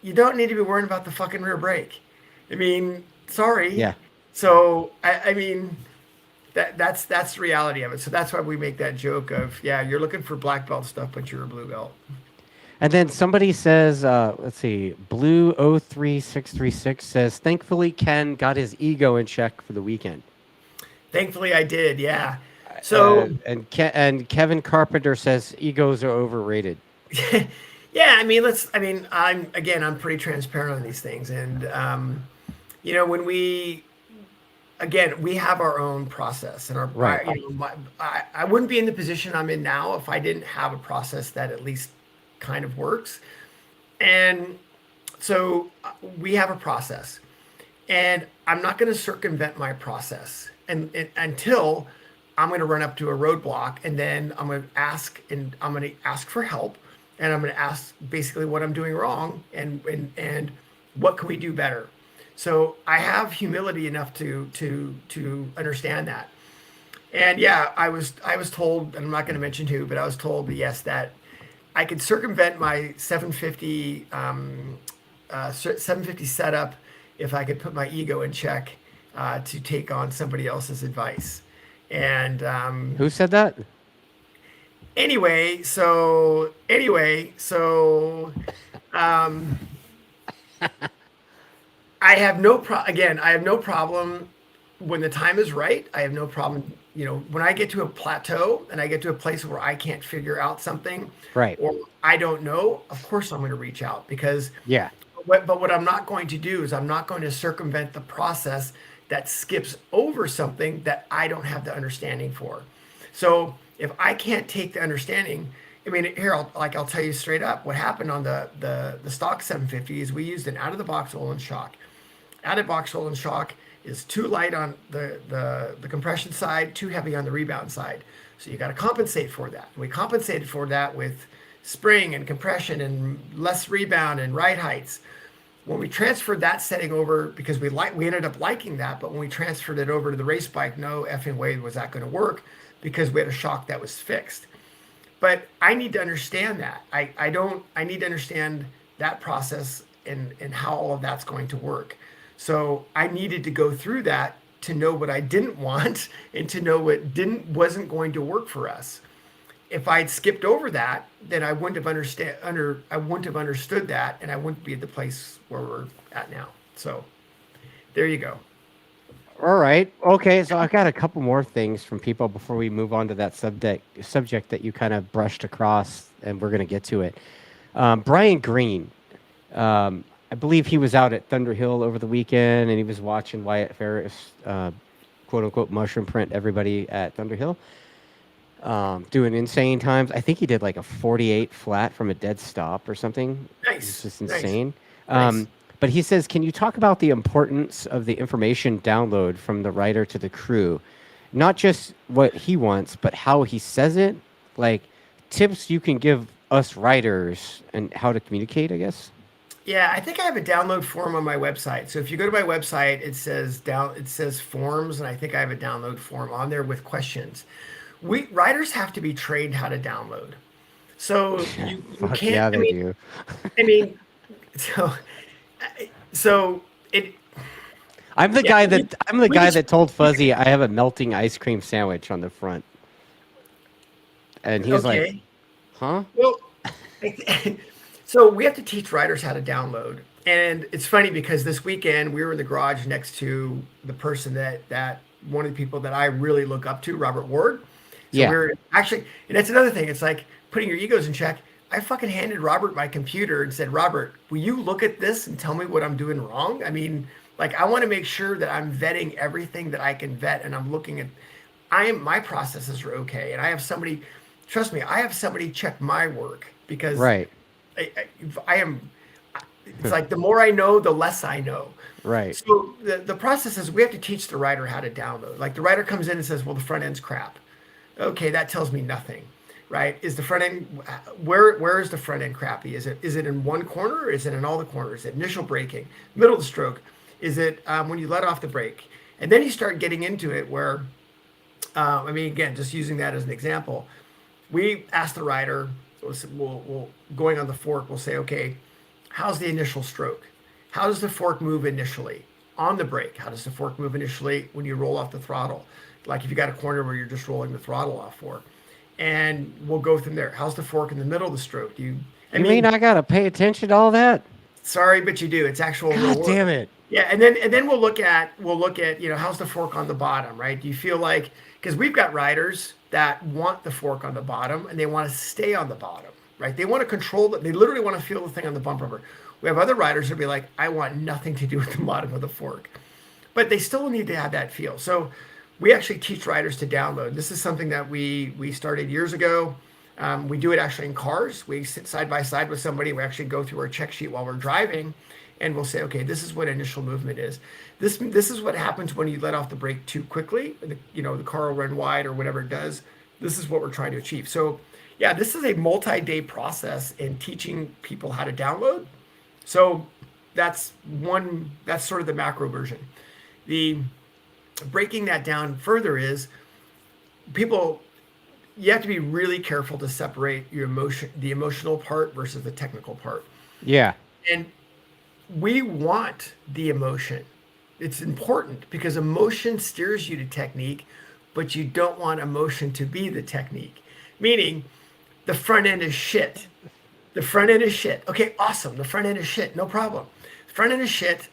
you don't need to be worrying about the fucking rear brake. I mean, sorry. Yeah. So I mean, that's the reality of it. So that's why we make that joke of, yeah, you're looking for black belt stuff, but you're a blue belt. And then somebody says, let's see, Blue 03636 says, thankfully Ken got his ego in check for the weekend. Thankfully, I did. Yeah. So And Kevin Carpenter says egos are overrated. yeah, I mean, I'm pretty transparent on these things, and when we again, we have our own process, and Right. I wouldn't be in the position I'm in now if I didn't have a process that at least kind of works. And so we have a process, and I'm not going to circumvent my process and until I'm going to run up to a roadblock, and then I'm going to ask for help, and I'm going to ask basically what I'm doing wrong, and what can we do better. So I have humility enough to understand that. And yeah, I was told, and I'm not going to mention who, but I was told yes that I could circumvent my 750 setup if I could put my ego in check to take on somebody else's advice. And Who said that? anyway, so um, I have no problem when the time is right. I have no problem, when I get to a plateau and I get to a place where I can't figure out something Right. or I don't know, of course I'm going to reach out because Yeah. but what I'm not going to do is I'm not going to circumvent the process that skips over something that I don't have the understanding for. So if I can't take the understanding, I mean, here I'll tell you straight up what happened on the stock 750 is we used an out of the box Olin shock. Out of box Olin shock is too light on the compression side, too heavy on the rebound side. So you got to compensate for that. We compensated for that with spring and compression and less rebound and ride heights. When we transferred that setting over, because we ended up liking that, but when we transferred it over to the race bike, no effing way was that going to work because we had a shock that was fixed. But I need to understand that. I need to understand that process and how all of that's going to work. So I needed to go through that to know what I didn't want and to know what wasn't going to work for us. If I'd skipped over that, then I wouldn't have understood that, and I wouldn't be at the place where we're at now. So there you go. All right. Okay. So I've got a couple more things from people before we move on to that subject that you kind of brushed across, and we're going to get to it. Brian Green, I believe he was out at Thunder Hill over the weekend, and he was watching Wyatt Ferris, quote unquote, mushroom print everybody at Thunder Hill, doing insane times. I think he did like a 48 flat from a dead stop or something. Nice. It's just Nice. insane. Nice. But he says, can you talk about the importance of the information download from the writer to the crew? Not just what he wants, but how he says it, like tips you can give us writers and how to communicate, I guess. Yeah, I think I have a download form on my website. So if you go to my website, it says forms, and I think I have a download form on there with questions. We writers have to be trained how to download. So you Fuck can't. yeah, I they mean, do. I mean, so so it. I'm the Yeah, guy we, that I'm the we guy just that told Fuzzy I have a melting ice cream sandwich on the front, and he's like, okay. "Huh?" Well, so we have to teach writers how to download, and it's funny because this weekend we were in the garage next to the person that one of the people that I really look up to, Robert Ward. So Yeah, we're actually, and that's another thing. It's like putting your egos in check. I fucking handed Robert my computer and said, Robert, will you look at this and tell me what I'm doing wrong? I mean, like I want to make sure that I'm vetting everything that I can vet, and I'm looking at. My processes are okay, and I have somebody. Trust me, I have somebody check my work because right, I am. It's like the more I know, the less I know. right, So the process is we have to teach the writer how to download. Like the writer comes in and says, "Well, the front end's crap." Okay, that tells me nothing, right? Is the front end where is the front end crappy? Is it in one corner? Or is it in all the corners? Is it initial braking, middle of the stroke? Is it when you let off the brake? And then you start getting into it where, I mean, again, just using that as an example, we ask the rider, we'll going on the fork, we'll say, okay, how's the initial stroke? How does the fork move initially? On the brake, how does the fork move initially when you roll off the throttle? Like if you got a corner where you're just rolling the throttle off for. And we'll go from there. How's the fork in the middle of the stroke? I You mean mean, I gotta pay attention to all that? sorry, but you do. It's actual real God work. damn it! Yeah, and then we'll look at how's the fork on the bottom, right? Do you feel like because we've got riders that want the fork on the bottom and they want to stay on the bottom, right? They want to control it. They literally want to feel the thing on the bumper. We have other riders that be like, I want nothing to do with the bottom of the fork. but they still need to have that feel. So we actually teach riders to download. This is something that we started years ago. We do it actually in cars. We sit side by side with somebody. We actually go through our check sheet while we're driving, and we'll say, okay, this is what initial movement is. This is what happens when you let off the brake too quickly. The car will run wide or whatever it does. This is what we're trying to achieve. So yeah, this is a multi-day process in teaching people how to download. So that's sort of the macro version. The breaking that down further is people, you have to be really careful to separate the emotional part versus the technical part. Yeah. And we want the emotion. It's important because emotion steers you to technique, but you don't want emotion to be the technique. Meaning, the front end is shit. The front end is shit. Okay, awesome. The front end is shit. No problem. Front end is shit.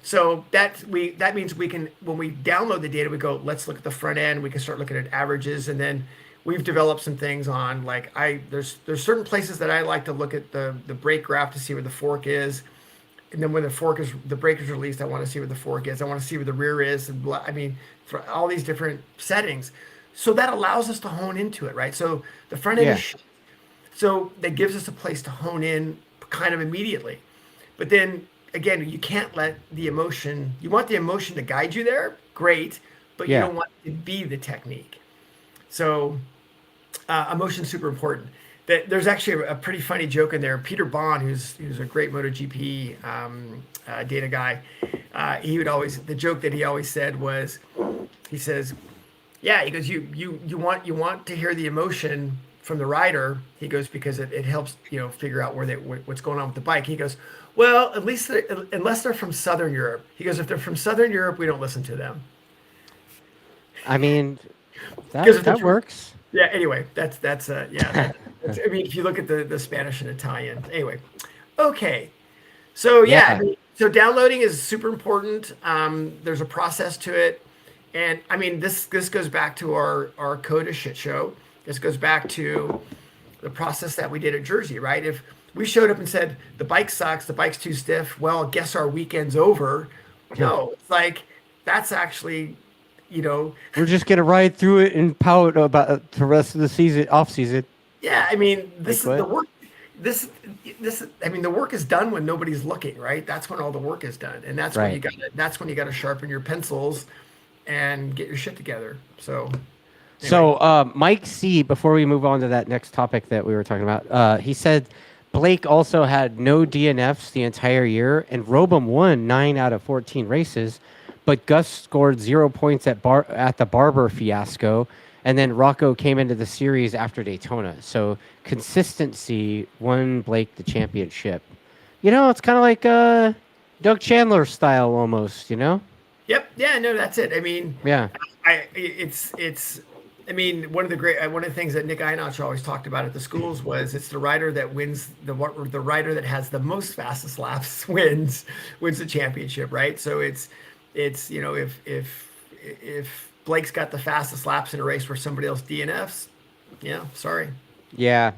So that means we can, when we download the data, we go, let's look at the front end. We can start looking at averages, and then we've developed some things on like there's certain places that I like to look at the brake graph to see where the fork is, and then when the brake is released, I want to see where the fork is. I want to see where the rear is, and for all these different settings. So that allows us to hone into it, right? So the front end is shit. So that gives us a place to hone in kind of immediately. But then again, you can't let the emotion, you want the emotion to guide you there, great, but you don't want it to be the technique. So emotion's super important. There's actually a pretty funny joke in there. Peter Bond, who's a great MotoGP data guy, the joke that he always said was, he says, yeah, he goes, you want to hear the emotion from the rider. He goes, because it helps figure out what's going on with the bike. He goes, well, at least unless they're from Southern Europe. He goes, if they're from Southern Europe, we don't listen to them. I mean, that works. Yeah. Anyway, that's I mean, if you look at the Spanish and Italian. Anyway, okay. So so downloading is super important. There's a process to it, and I mean this goes back to our code of shit show. This goes back to the process that we did at Jersey, right? If we showed up and said the bike sucks, the bike's too stiff, well, guess our weekend's over. No, it's like that's actually, we're just gonna ride through it and pout about the rest of the season, off season. Yeah, I mean, this is the work. I mean, the work is done when nobody's looking, right? That's when all the work is done, and that's when you got to sharpen your pencils and get your shit together. So. Anyway. So Mike C, before we move on to that next topic that we were talking about, he said Blake also had no DNFs the entire year, and Robum won 9 out of 14 races, but Gus scored 0 points at the Barber fiasco, and then Rocco came into the series after Daytona. So consistency won Blake the championship. It's kind of like Doug Chandler style almost, Yep. Yeah. No, that's it. I mean. Yeah. I mean, one of the things that Nick Einach always talked about at the schools was it's the rider that wins the rider that has the most fastest laps wins the championship, right? So it's if Blake's got the fastest laps in a race where somebody else DNFs, sorry. Yeah.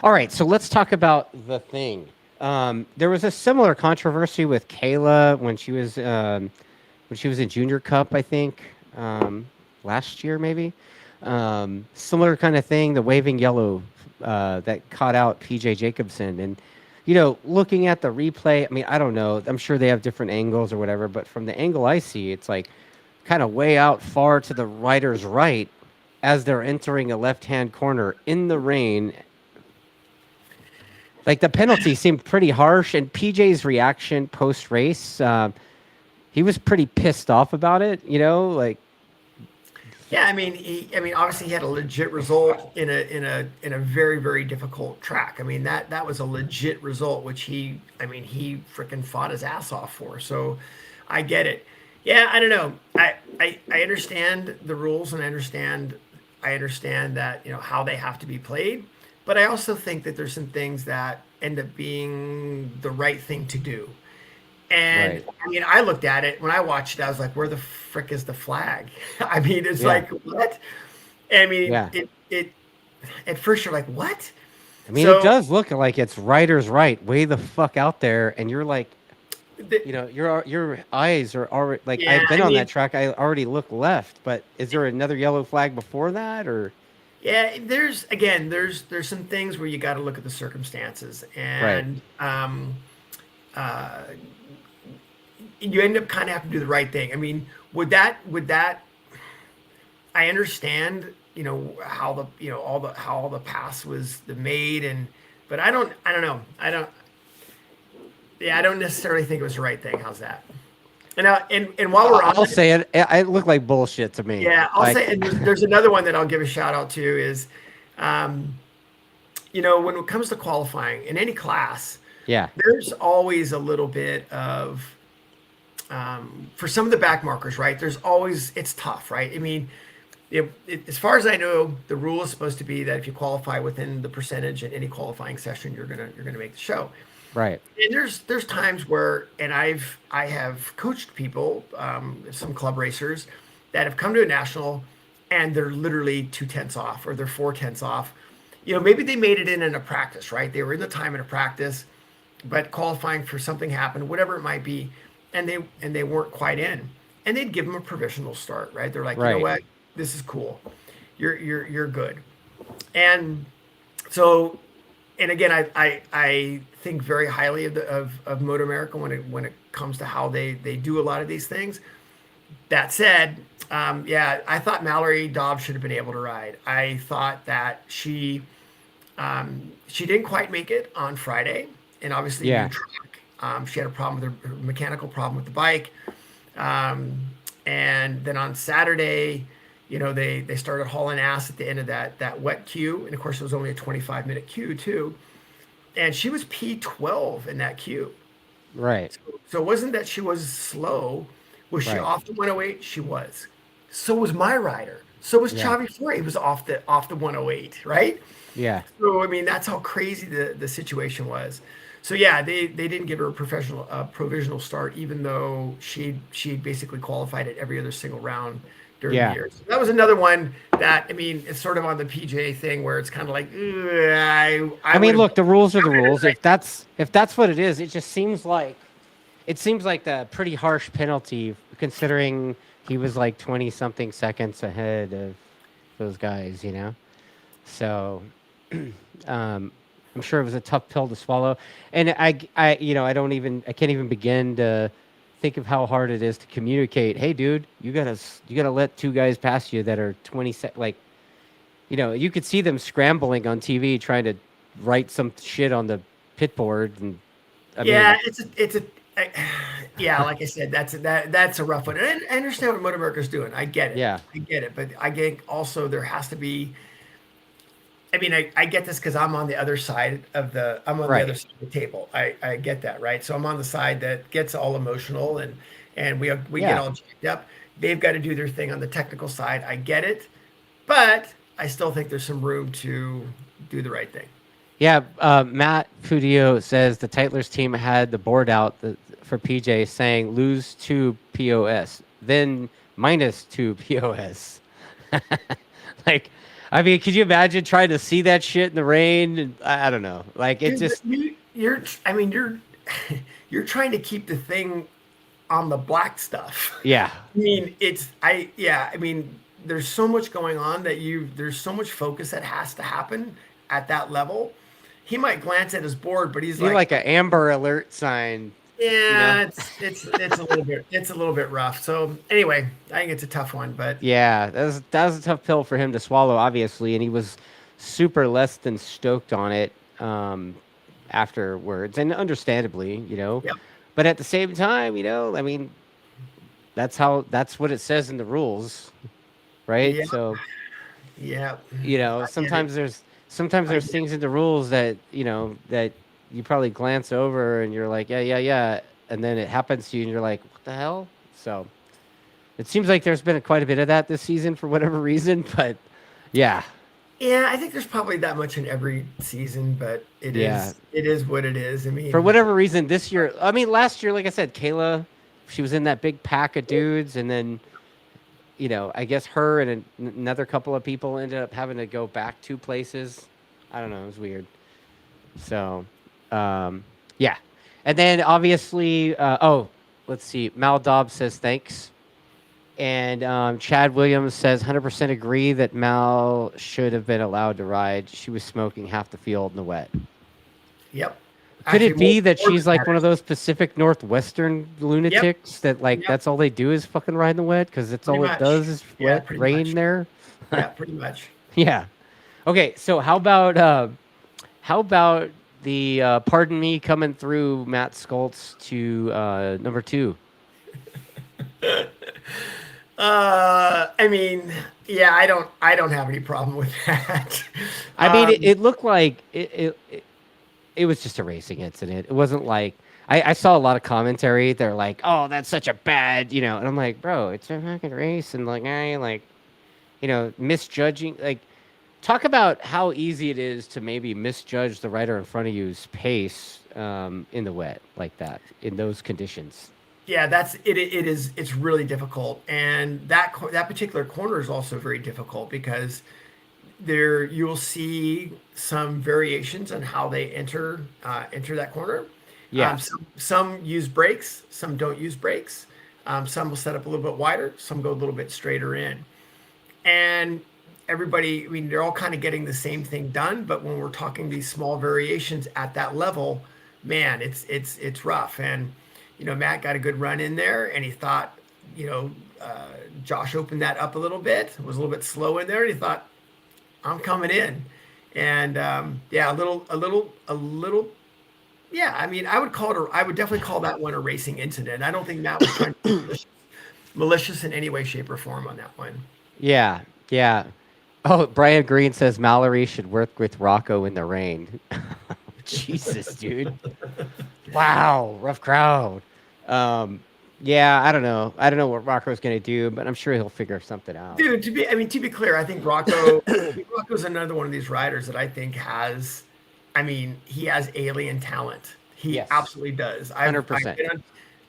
All right, so let's talk about the thing. There was a similar controversy with Kayla when she was in Junior Cup, I think. Last year, maybe. Similar kind of thing, the waving yellow that caught out PJ Jacobson. And, looking at the replay, I mean, I don't know. I'm sure they have different angles or whatever, but from the angle I see, it's like kind of way out far to the rider's right as they're entering a left-hand corner in the rain. Like, the penalty seemed pretty harsh, and PJ's reaction post-race, he was pretty pissed off about it, like. Yeah, I mean, obviously he had a legit result in a very, very difficult track. I mean, that was a legit result, which he freaking fought his ass off for. So, I get it. Yeah, I don't know. I understand the rules, and I understand that how they have to be played, but I also think that there's some things that end up being the right thing to do. And right. I mean, I looked at it when I watched it. I was like, "Where the frick is the flag?" I mean, it's like what? I mean, it. At first, you're like, "What?" I mean, it does look like it's rider's right, way the fuck out there, and you're like, the, your eyes are already like yeah, I've been I on that mean, track. I already look left, but is there another yellow flag before that or yeah, there's some things where you got to look at the circumstances, right? and uh, you end up kind of having to do the right thing. I mean, would that I understand, how the all the how all the pass was the made, and but I don't know. I don't necessarily think it was the right thing. How's that? And while we're on I'll that, say it. It looked like bullshit to me. yeah, I'll Like, say, and there's another one that I'll give a shout out to is, um, when it comes to qualifying in any class, yeah, there's always a little bit of, for some of the back markers, right? There's always, it's tough, right? I mean, as far as I know, the rule is supposed to be that if you qualify within the percentage in any qualifying session, you're gonna make the show. right. And there's times where, and I have coached people, some club racers that have come to a national, and they're literally 2/10 off, or they're 4/10 off. Maybe they made it in a practice, right? They were in the time in a practice, but qualifying for something happened, whatever it might be, and they weren't quite in, and they'd give them a provisional start, right? They're like, you know Right. what, this is cool, you're good, and so, and again, I think very highly of MotoAmerica when it comes to how they do a lot of these things. That said, yeah, I thought Mallory Dobbs should have been able to ride. I thought that she didn't quite make it on Friday, and obviously new Yeah. track. She had a problem with her mechanical problem with the bike, um, and then on Saturday, they started hauling ass at the end of that wet queue, and of course it was only a 25-minute queue too, and she was P12 in that queue. Right. So it wasn't that she was slow. Was she Right. off the 108? She was. So was my rider. So was Yeah. Chavi Fleury. He was off the 108, right? Yeah. So I mean, that's how crazy the situation was. So yeah, they didn't give her a professional provisional start, even though she basically qualified at every other single round during the Yeah. year. So that was another one that, I mean, it's sort of on the PJ thing where it's kind of like, "Ugh, I I mean, would have. look, the rules are the rules. If that's what it is, it seems like the pretty harsh penalty considering he was like 20 something seconds ahead of those guys. So, um, I'm sure it was a tough pill to swallow. And I can't even begin to think of how hard it is to communicate. Hey, dude, you gotta let two guys pass you that are 20 like, you could see them scrambling on TV trying to write some shit on the pit board. And I Yeah, mean, I, yeah, like I said, that's a rough one. And I understand what MotoAmerica's doing. I get it. yeah, I get it. But I get also there has to be. I mean, I get this because I'm on the other side I'm on the other right. side of the table. I get that, right? So I'm on the side that gets all emotional, and we get Yeah. all jacked up. They've got to do their thing on the technical side. I get it, but I still think there's some room to do the right thing. Yeah, Matt Fudio says the Titler's team had the board out for PJ saying lose 2 POS, then minus 2 POS. Like, I mean, could you imagine trying to see that shit in the rain? And I don't know. Like, it Dude, just, I mean, you're trying to keep the thing on the black stuff. yeah, I mean, yeah, I mean, there's so much going on there's so much focus that has to happen at that level. He might glance at his board, but he's see like, like an Amber Alert sign, you know? yeah, it's a little bit rough. So anyway, I think it's a tough one, but Yeah, that was a tough pill for him to swallow, obviously, and he was super less than stoked on it afterwards, and understandably. yeah, But at the same time, I mean, that's what it says in the rules, right? yeah, So, yeah. I get it. sometimes there's I things in the rules that you probably glance over and you're like, yeah, yeah, yeah, and then it happens to you and you're like, what the hell? So. It seems like there's been quite a bit of that this season for whatever reason, but yeah, Yeah, I think there's probably that much in every season, but it yeah. is it is what it is. I For mean, whatever reason, this year, I mean, last year, like I said, Kayla, she was in that big pack of dudes, and then, I guess her and another couple of people ended up having to go back 2 places. I don't know, it was weird. So, yeah. And then obviously, let's see. Mal Dobbs says thanks. And Chad Williams says 100% agree that Mal should have been allowed to ride. She was smoking half the field in the wet. Yep. Could Actually, it be that more she's than like that. one of those Pacific Northwestern Yep. lunatics that like Yep. that's all they do is fucking ride in the wet because that's Pretty all it much. does is Yeah, wet pretty rain much. there? Yeah, pretty much. Yeah. Okay, so how about the pardon me coming through Matt Skoltz to number 2? I mean, yeah, I don't have any problem with that. I mean, it looked like it was just a racing incident. It wasn't like I saw a lot of commentary. They're like, "Oh, that's such a bad," and I'm like, "Bro, it's a fucking race," and like, I like, misjudging. Like, talk about how easy it is to maybe misjudge the rider in front of you's pace in the wet like that in those conditions. Yeah, it's really difficult, and that particular corner is also very difficult because there you'll see some variations on how they enter that corner. Yeah, Some use brakes, some don't use brakes. Some will set up a little bit wider, some go a little bit straighter in. And everybody, I mean, they're all kind of getting the same thing done, but when we're talking these small variations at that level, man, it's rough. And Matt got a good run in there, and he thought, you know, Josh opened that up a little bit, was a little bit slow in there, and he thought, I'm coming in. And yeah, a little. Yeah, I mean, I would definitely call that one a racing incident. I don't think Matt was trying to be malicious in any way, shape, or form on that one. yeah, yeah. Oh, Brian Green says Mallory should work with Rocco in the rain. Jesus, dude. Wow, rough crowd. Um, yeah, I don't know. I don't know what Rocco's gonna do, but I'm sure he'll figure something out. Dude, to be clear, I think Rocco's another one of these riders that I think has, I mean, he has alien talent. He Yes, absolutely does. I've 100%. been on,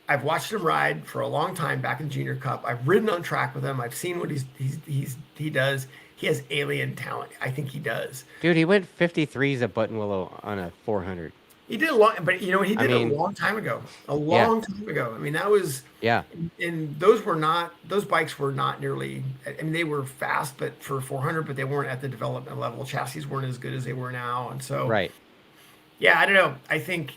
I've watched him ride for a long time back in Junior Cup. I've ridden on track with him. I've seen what he does. He has alien talent. I think he does. Dude, he went 53s at Buttonwillow on a 400. He did a long, but he I did it a mean, long time ago. A yeah, long time ago. I mean, that was, yeah, and those bikes were not nearly. I mean, they were fast, but for 400, but they weren't at the development level. Chassis weren't as good as they were now, and so right. yeah, I don't know. I think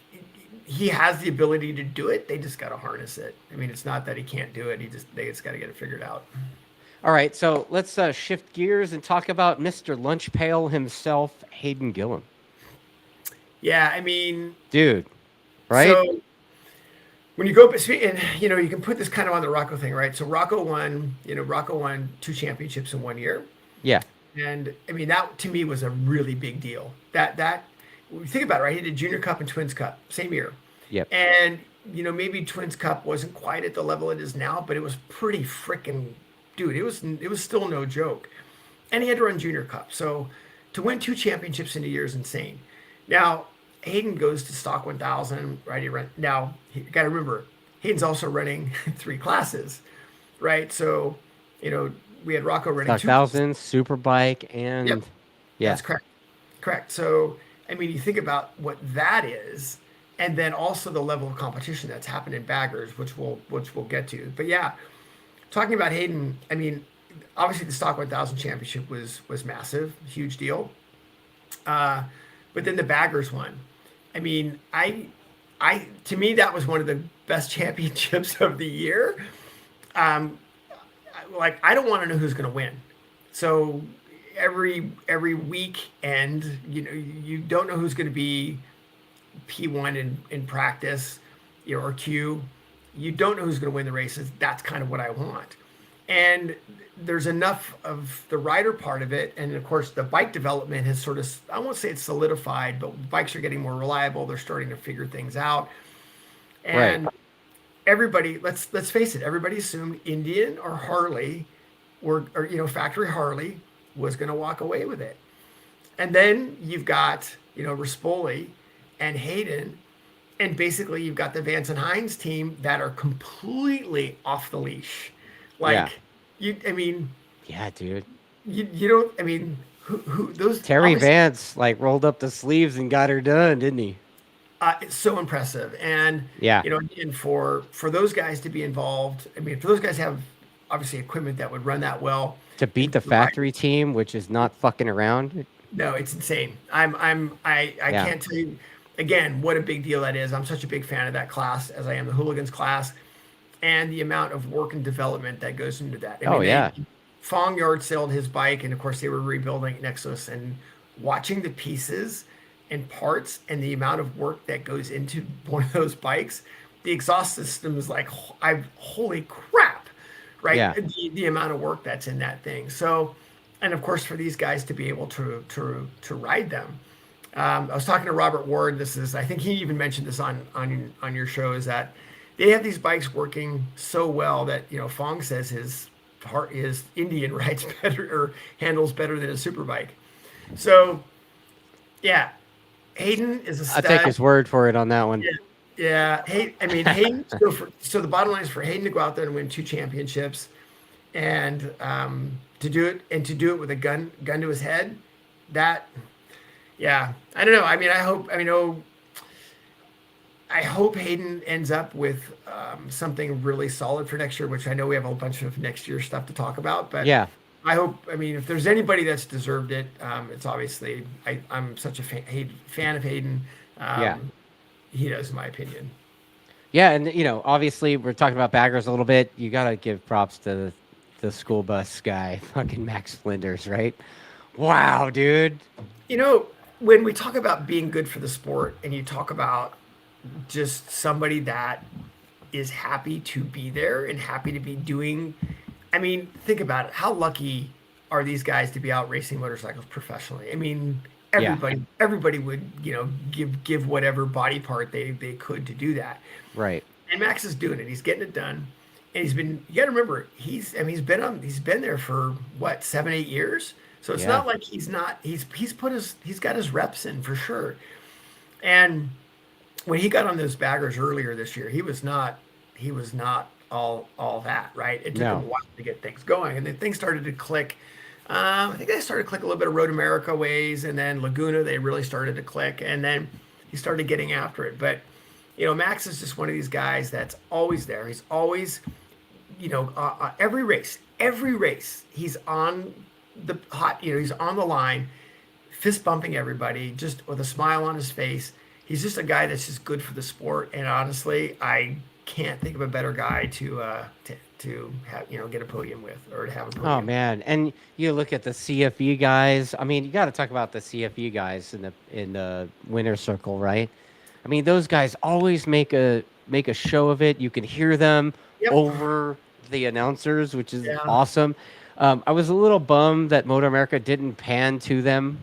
he has the ability to do it. They just got to harness it. I mean, it's not that he can't do it. They just got to get it figured out. All right, so let's shift gears and talk about Mr. Lunch Pail himself, Hayden Gillum. Yeah, I mean, Dude, right? so when you go, and you can put this kind of on the Rocco thing, right? So Rocco won 2 championships in 1 year, Yeah, and I mean that to me was a really big deal. That when you think about it, right? He did Junior Cup and Twins Cup same year, yep, and maybe Twins Cup wasn't quite at the level it is now, but it was pretty freaking, dude. It was still no joke, and he had to run Junior Cup, so to win 2 championships in a year is insane. Now Hayden goes to Stock 1000, right? Now you got to remember Hayden's also running 3 classes, right? So we had Rocco running Stock 2. Thousand, Superbike, Yep, and yeah, that's correct. Correct. So, I mean, you think about what that is, and then also the level of competition that's happened in baggers, which we'll get to. But yeah, talking about Hayden, I mean, obviously the Stock 1000 championship was massive, huge deal. But then the baggers one. I mean, to me that was one of the best championships of the year. Um, like I don't want to know who's going to win. So every weekend, you don't know who's going to be P1 in practice, or Q. You don't know who's going to win the races. That's kind of what I want. And there's enough of the rider part of it, and of course the bike development has sort of, I won't say it's solidified, but bikes are getting more reliable. They're starting to figure things out, right. and everybody, let's face it, everybody assumed Indian or Harley or factory Harley was going to walk away with it. And then you've got Rispoli and Hayden, and basically you've got the Vance and Hines team that are completely off the leash. Yeah, Like I mean, yeah, dude. you don't. I mean, who those Terry obviously. Vance like rolled up the sleeves and got her done, didn't he? It's so impressive, and Yeah. and for those guys to be involved, I mean, for those guys to have obviously equipment that would run that well, To beat and the to ride, factory team, which is not fucking around. no, it's insane. I Yeah. can't tell you again what a big deal that is. I'm such a big fan of that class as I am the hooligans class, and the amount of work and development that goes into that. I Oh mean, yeah. Fong yard sailed his bike, and of course they were rebuilding Nexus, and watching the pieces and parts and the amount of work that goes into one of those bikes, the exhaust system is like, holy crap, right? Yeah. The amount of work that's in that thing. So, and of course for these guys to be able to ride them. I was talking to Robert Ward. This is, I think he even mentioned this on your show, is that they have these bikes working so well that Fong says his Indian rides better or handles better than a Superbike. So yeah, Hayden is a I'll take stud. his word for it on that one. Yeah, yeah. I mean Hayden. So the bottom line is for Hayden to go out there and win 2 championships, and to do it with a gun to his head. That, yeah, I don't know. I mean, I hope Hayden ends up with something really solid for next year, which I know we have a bunch of next year stuff to talk about. But Yeah. I hope, I mean, if there's anybody that's deserved it, it's obviously, I'm such a fan of Hayden. Yeah. He does, in my opinion. Yeah, and obviously we're talking about baggers a little bit. You gotta give props to the school bus guy, fucking Max Flinders, right? Wow, dude. When we talk about being good for the sport and you talk about just somebody that is happy to be there and happy to be doing, I mean, think about it. How lucky are these guys to be out racing motorcycles professionally? I mean, Yeah. everybody would, give whatever body part they could to do that. Right. And Max is doing it. He's getting it done. And you got to remember, he's been there for what, 7, 8 years. So it's Yeah. not like he's got his reps in for sure. And when he got on those baggers earlier this year, he was not all that, right. It took him a No. while to get things going, and then things started to click. I think they started to click a little bit of Road America ways, and then Laguna they really started to click, and then he started getting after it. But Max is just one of these guys that's always there. He's always, every race, he's on the hot, he's on the line, fist bumping everybody, just with a smile on his face. He's just a guy that's just good for the sport. And honestly, I can't think of a better guy to have, get a podium with, or to have a podium. Oh man, and you look at the CFE guys. I mean, you got to talk about the CFE guys in the winner circle, right? I mean, those guys always make a show of it. You can hear them Yep. over the announcers, which is Yeah. awesome. I was a little bummed that MotoAmerica didn't pan to them,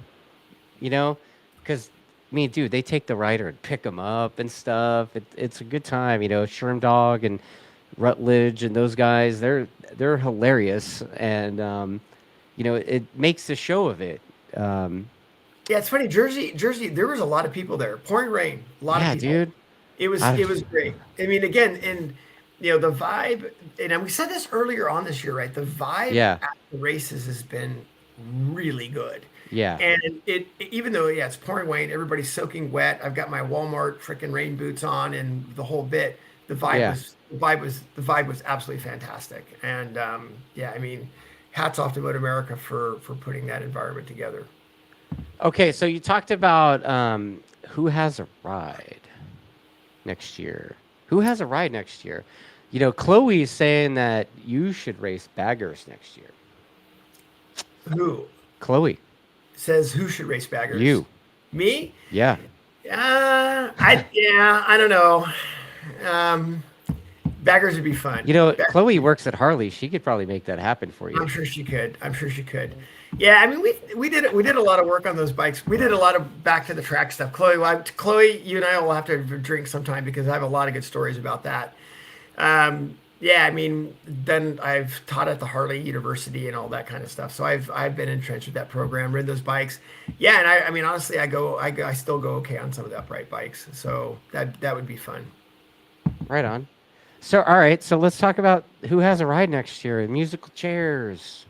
because I mean, dude, they take the rider and pick them up and stuff. It's a good time, Sherm Dog and Rutledge and those guys. They're hilarious, and it makes a show of it. Yeah, it's funny. Jersey. There was a lot of people there. Pouring rain. A lot Yeah, of people. dude. It was great. I mean, again, and the vibe. And we said this earlier on this year, right? The vibe Yeah. at the races has been really good. Yeah. And even though it's pouring rain, everybody's soaking wet. I've got my Walmart freaking rain boots on and the whole bit. The Yeah. vibe was absolutely fantastic. And I mean, hats off to MotoAmerica for putting that environment together. Okay, so you talked about who has a ride next year. Who has a ride next year? Chloe's saying that you should race baggers next year. Who Chloe, says who should race baggers? you. Me? Yeah. I don't know. Baggers would be fun. Chloe works at Harley. She could probably make that happen for you. I'm sure she could. Yeah, I mean, we did a lot of work on those bikes. We did a lot of back to the track stuff. Chloe, you and I will have to drink sometime because I have a lot of good stories about that. I mean, then I've taught at the Harley University and all that kind of stuff. So I've been entrenched with that program, ridden those bikes. Yeah, and I mean, honestly, I still go okay on some of the upright bikes. So that would be fun. Right on. So, all right. So let's talk about who has a ride next year. Musical chairs.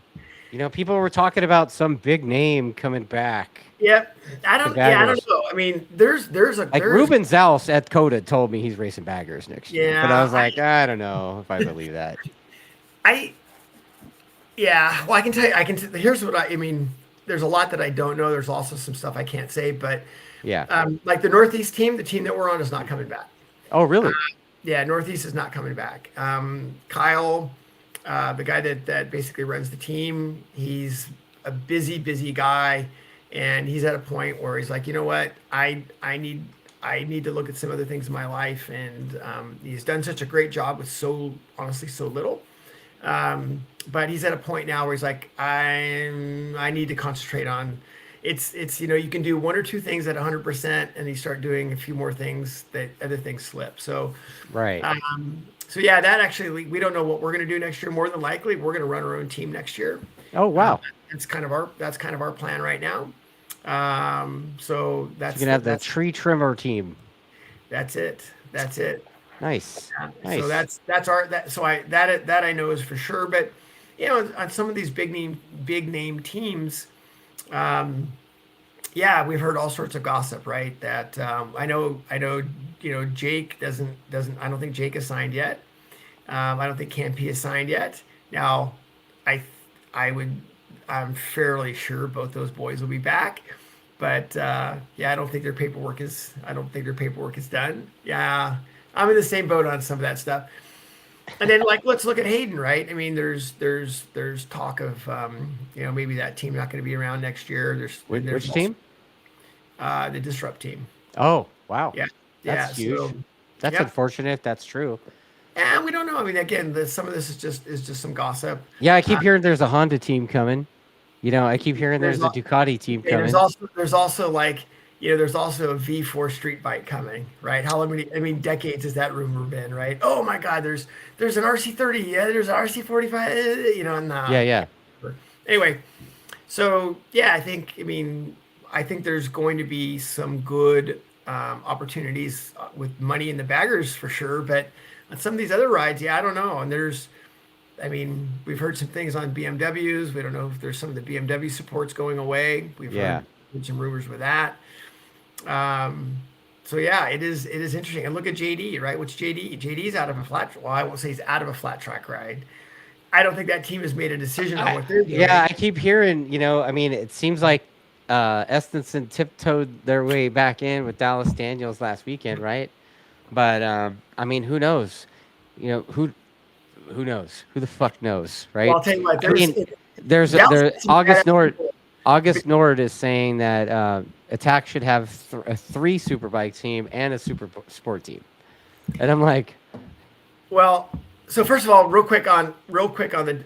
People were talking about some big name coming back. Yeah, I The don't. Yeah, I don't baggers. know. I mean, Like Ruben Zals at Coda told me he's racing baggers next year, but I yeah, was like, I don't know if I believe that. I yeah. Well, I can tell you. Here's what I mean. There's a lot that I don't know. There's also some stuff I can't say, but Yeah. like the Northeast team, the team that we're on is not coming back. Oh, really? Yeah, Northeast is not coming back. Kyle, the guy that basically runs the team, he's a busy guy, and he's at a point where he's like, you know what, I need to look at some other things in my life, and he's done such a great job with so honestly so little. But he's at a point now where he's like, I need to concentrate on. It's you can do one or two things at 100%, and you start doing a few more things that other things slip. So Right. so yeah, that actually we don't know what we're going to do next year. More than likely, we're going to run our own team next year. Oh, wow. That's kind of our plan right now. So So you can have the tree trimmer team. that's it. That's it. Nice. So Nice. that's our that so I that I know is for sure. But on some of these big name teams, yeah, we've heard all sorts of gossip, right? That I know Jake doesn't I don't think Jake is signed yet. I don't think Campy is signed yet. Now, I I would I'm fairly sure both those boys will be back. But yeah, I don't think their paperwork is done. Yeah, I'm in the same boat on some of that stuff. And then like let's look at Hayden, right? I mean, there's talk of maybe that team not going to be around next year. There's Which also team? the Disrupt team. Oh, wow. Yeah, yeah. That's huge. So That's yep. unfortunate if that's true. And we don't know. I mean, again, some of this is just some gossip. Yeah, I keep Uh, hearing there's a Honda team coming. I keep hearing there's there's a al- Ducati team okay, coming. there's also like there's also a V4 street bike coming, right? How many I mean decades has that rumor been, right? Oh my God, there's an RC30, yeah, there's an RC45, nah. Yeah, yeah. Anyway, so yeah, I think there's going to be some good opportunities with money in the baggers for sure, but on some of these other rides, yeah, I don't know. And we've heard some things on BMWs. We don't know if there's some of the BMW supports going away. We've Yeah. heard some rumors with that. Um, so yeah, it is interesting. And look at JD, right? What's JD? JD's out of a flat. Well, I won't say he's out of a flat track ride. I don't think that team has made a decision on what they're Yeah, doing. I keep hearing, it seems like Estenson tiptoed their way back in with Dallas Daniels last weekend, right? But who knows? You know, who knows? Who the fuck knows, Well, right? I'll tell you what. I mean, Dallas there had some August badass Nord people. August Nord is saying that Attack should have a three superbike team and a super sport team, and I'm like, Well, so first of all, real quick on the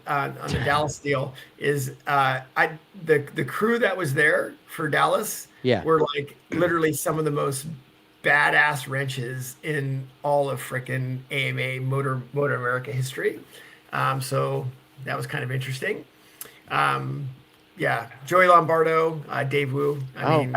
Dallas deal is the crew that was there for Dallas yeah, were like literally some of the most badass wrenches in all of frickin' AMA MotoAmerica history. So that was kind of interesting. Yeah, Joey Lombardo, Dave Wu. oh,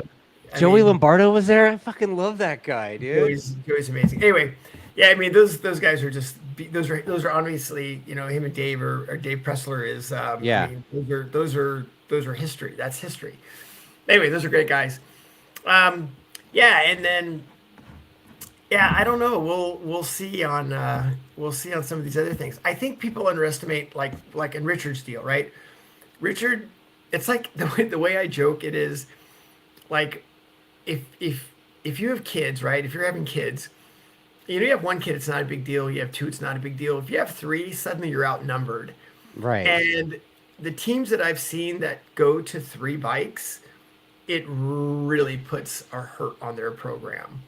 I Joey mean, Lombardo was there. I fucking love that guy, dude. Joey's amazing. Anyway, yeah, I mean those guys are just those are obviously him and Dave or Dave Pressler is Yeah, those are history. That's history. Anyway, those are great guys. Um, yeah, and then yeah, I don't know. We'll see on some of these other things. I think people underestimate like in Richard's deal, right? Richard, it's like the way I joke it is like if if you have kids, right? If you're having kids, you have one kid, it's not a big deal. You have two, it's not a big deal. If you have three, suddenly you're outnumbered. right. And the teams that I've seen that go to three bikes, it really puts a hurt on their program.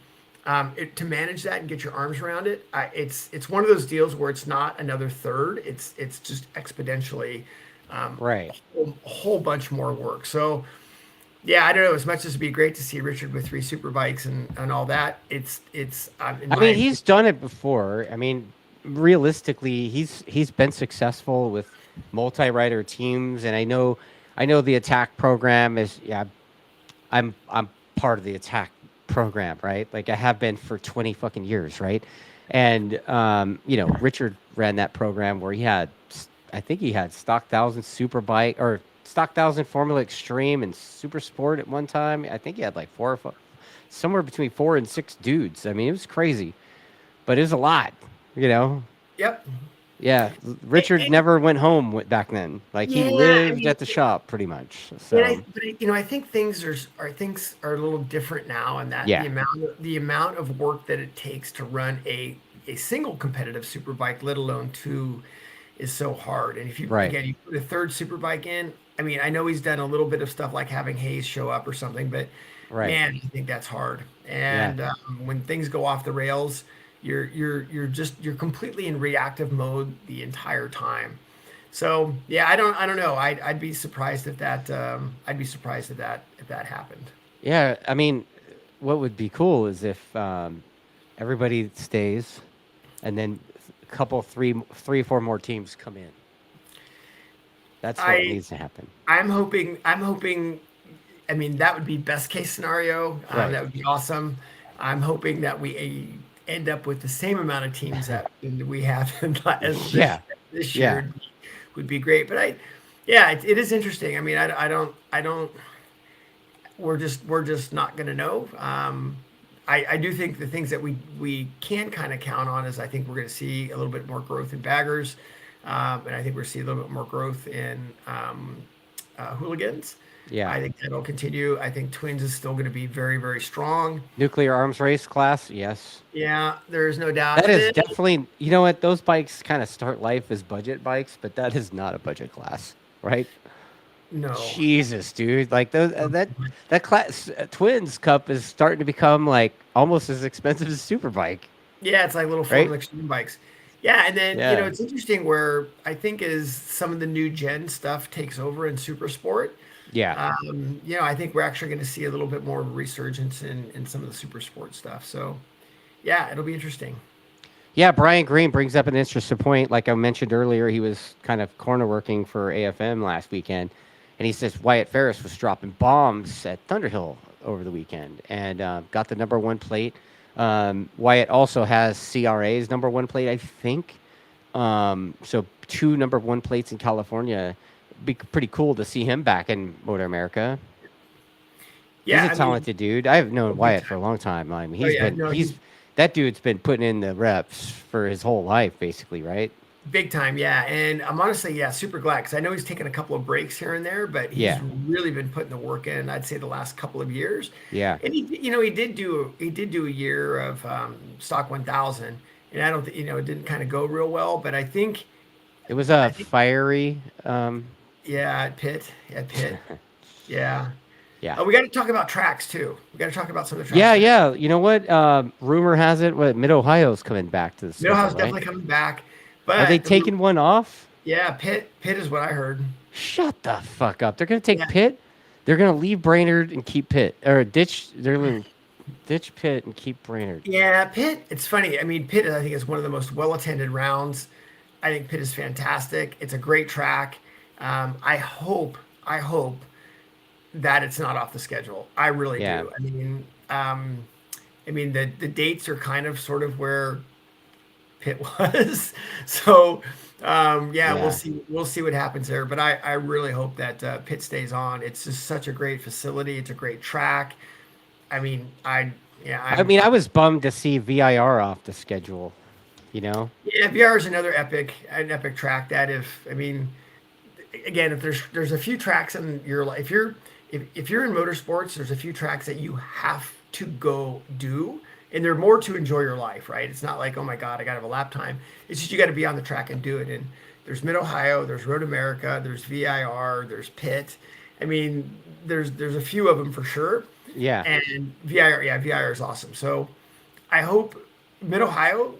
To manage that and get your arms around it, it's one of those deals where it's not another third. It's just exponentially Right. a whole bunch more work. So yeah, I don't know. As much as it'd be great to see Richard with three super bikes and all that, it's in I mean, my he's done it before. I mean, realistically, he's been successful with multi-rider teams, and I know the Attack program is yeah. I'm part of the Attack program, right? Like I have been for 20 fucking years, right? And Richard ran that program where I think he had stock thousand super bike or Stock 1000 Formula Extreme and Super Sport at one time. I think he had like four or five, somewhere between 4 and 6 dudes. I mean, it was crazy, but it was a lot, you know. Yep. Yeah, Richard And never went home back then. Like he yeah, I lived mean, at the shop pretty much. and So I think things are a little different now, and that yeah, the amount of work that it takes to run a single competitive superbike, let alone two, is so hard. And if you right, again you put a third superbike in, I mean, I know he's done a little bit of stuff like having Hayes show up or something, but right, man, I think that's hard. yeah, And when things go off the rails, you're completely in reactive mode the entire time. So yeah, I don't know. I'd be surprised if that I'd be surprised if that happened. yeah. I mean, what would be cool is if everybody stays, and then a couple, three, four more teams come in. That's what I needs to happen. I'm hoping. I mean, that would be best case scenario. Right. That would be awesome. I'm hoping that we end up with the same amount of teams that we have as Yeah. this Yeah. year would be great. But yeah, it is interesting. I mean, I don't. We're just not going to know. I do think the things that we can kind of count on is I think we're going to see a little bit more growth in baggers, and I think we're seeing a little bit more growth in hooligans. Yeah. I think that'll continue. I think twins is still going to be very, very strong. Nuclear arms race class. Yes. Yeah, there's no doubt. That And is then, definitely, you know what? Those bikes kind of start life as budget bikes, but that is not a budget class, right? no, Jesus, dude. Like those, that class Twins Cup is starting to become like almost as expensive as Superbike, yeah, it's like little right? Formula Extreme bikes. Yeah, and then Yeah. it's interesting where I think as some of the new gen stuff takes over in super sport, Yeah. I think we're actually going to see a little bit more of a resurgence in some of the super sport stuff. So yeah, it'll be interesting. Yeah, Brian Green brings up an interesting point. Like I mentioned earlier, he was kind of corner working for AFM last weekend, and he says Wyatt Ferris was dropping bombs at Thunderhill over the weekend and got the number one plate. Wyatt also has CRA's number one plate, I think. So two number one plates in California. Be pretty cool to see him back in MotoAmerica. He's Yeah, a I mean, talented dude. I've known big Wyatt for time. a long time. I mean, Oh yeah, no, he's he's that dude's been putting in the reps for his whole life, basically, right? big time. Yeah, and I'm honestly super glad because I know he's taken a couple of breaks here and there, but he's Yeah, really been putting the work in. I'd say the last couple of years, yeah. and he did do a year of stock 1000, and I don't it didn't kind of go real well, but It was a I think fiery. yeah at Pitt, yeah. Yeah, Oh, we got to talk about tracks too. We got to talk about some of the tracks yeah, too. yeah. You know what? Rumor has it, what Mid Ohio's coming back to the schedule, Millhouse right? definitely coming back, Are they but taking one off? yeah, Pitt is what I heard. Shut the fuck up. They're gonna take Yeah, Pitt. They're gonna leave Brainerd and keep Pitt, or ditch. They're gonna ditch Pitt and keep Brainerd. yeah, Pitt. It's funny. I mean, Pitt, I think, is one of the most well-attended rounds. I think Pitt is fantastic. It's a great track. I hope that it's not off the schedule. I really Yeah, do. I mean, the dates are kind of sort of where Pitt was. So, yeah, yeah. we'll see what happens there. But I really hope that Pitt stays on. It's just such a great facility. It's a great track. I mean, yeah, I mean, I was bummed to see VIR off the schedule. You know? yeah, VR is an epic track. That if I mean, again, if there's a few tracks in your life, if you're in motorsports, there's a few tracks that you have to go do, and they're more to enjoy your life, right? It's not like, oh my god, I got to have a lap time. It's just you got to be on the track and do it. And there's Mid Ohio, there's Road America, there's VIR, there's Pitt. I mean, there's a few of them for sure. Yeah. And VIR, yeah, VIR is awesome. So I hope Mid Ohio,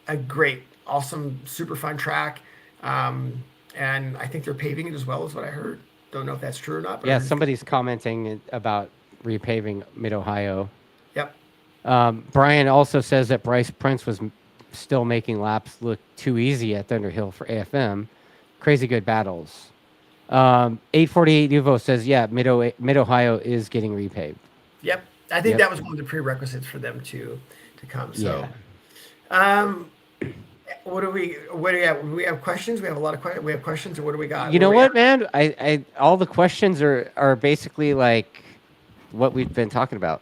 a great, awesome, super fun track. And I think they're paving it as well, as what I heard. Don't know if that's true or not, but I Yeah. heard it's, Somebody's commenting about repaving Mid Ohio. yep. Brian also says that Bryce Prince was still making laps look too easy at Thunderhill for AFM. Crazy good battles. 848 Nuvo says, yeah, Mid Ohio is getting repaved. Yep. I think Yep. that was one of the prerequisites for them to come. Yeah. So, um, What do we have? We have questions. We have a lot of questions. We have questions. Or what do we got? You Where are know we at? what, man? I all the questions are basically like what we've been talking about.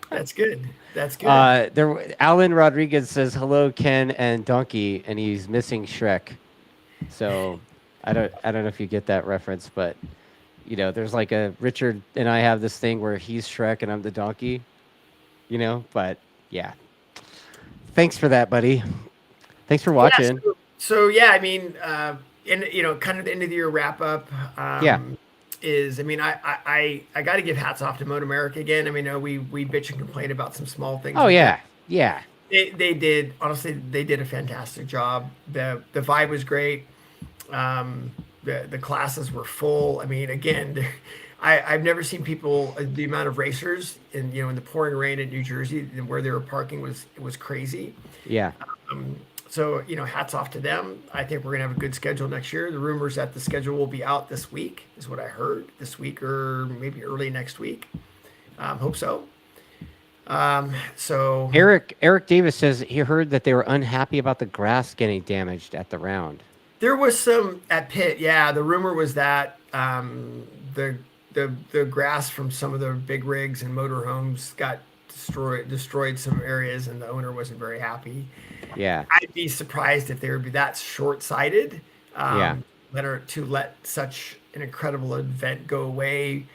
That's good. That's good. Alan Rodriguez says hello, Ken and Donkey, and he's missing Shrek. So I don't know if you get that reference, but there's like a Richard and I have this thing where he's Shrek and I'm the donkey. But yeah, thanks for that, buddy. Thanks for Yeah. watching. So yeah, I mean, kind of the end of the year wrap up. Yeah. Is I mean, I got to give hats off to MotoAmerica again. I mean, we bitch and complain about some small things Oh with them. yeah, yeah, They did honestly. They did a fantastic job. The vibe was great. The classes were full. I mean, again, I've never seen people the amount of racers in the pouring rain in New Jersey where they were parking was crazy. yeah. So hats off to them. I think we're gonna have a good schedule next year. The rumors that the schedule will be out this week is what I heard. This week or maybe early next week. Hope so. So Eric Davis says he heard that they were unhappy about the grass getting damaged at the round. there was some at Pitt. Yeah, the rumor was that the grass from some of the big rigs and motorhomes got destroyed some areas, and the owner wasn't very happy. Yeah, I'd be surprised if they would be that short-sighted, yeah. let such an incredible event go away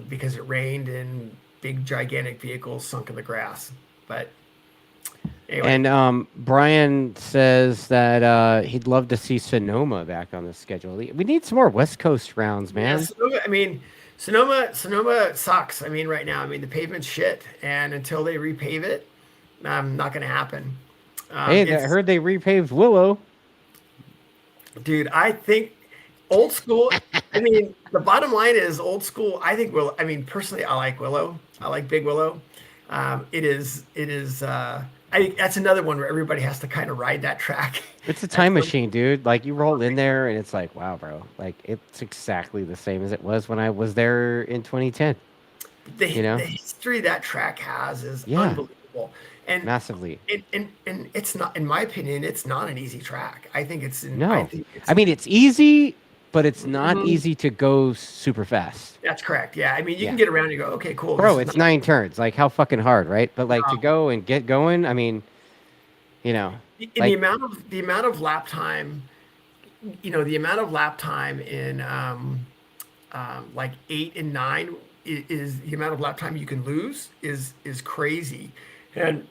because it rained and big gigantic vehicles sunk in the grass. But anyway, And Brian says that he'd love to see Sonoma back on the schedule. We need some more West Coast rounds, yeah, man. Sonoma, I mean, Sonoma sucks. I mean, right now, I mean, the pavement's shit, and until they repave it, not going to happen. Hey, I heard they repaved Willow. Dude, I think old school. I mean, the bottom line is old school. I think Willow. I mean, personally, I like Willow. I like Big Willow. It is. It is. That's another one where everybody has to kind of ride that track. It's a That's time machine, dude. Like you roll in there and it's like, wow, bro. Like it's exactly the same as it was when I was there in 2010. the history that track has is Yeah, unbelievable. And massively. and it's not, in my opinion, it's not an easy track. I think it's in. I No, think it's. I mean it's easy, but it's not Mhm. easy to go super fast. That's correct. Yeah. I mean, you Yeah, can get around and go, okay, cool. This bro, is it's not. 9 turns. Like how fucking hard, right? But like to Um, go and get going, I mean, you know, in like the amount of lap time, the amount of lap time in like 8 and 9 is the amount of lap time you can lose is crazy. And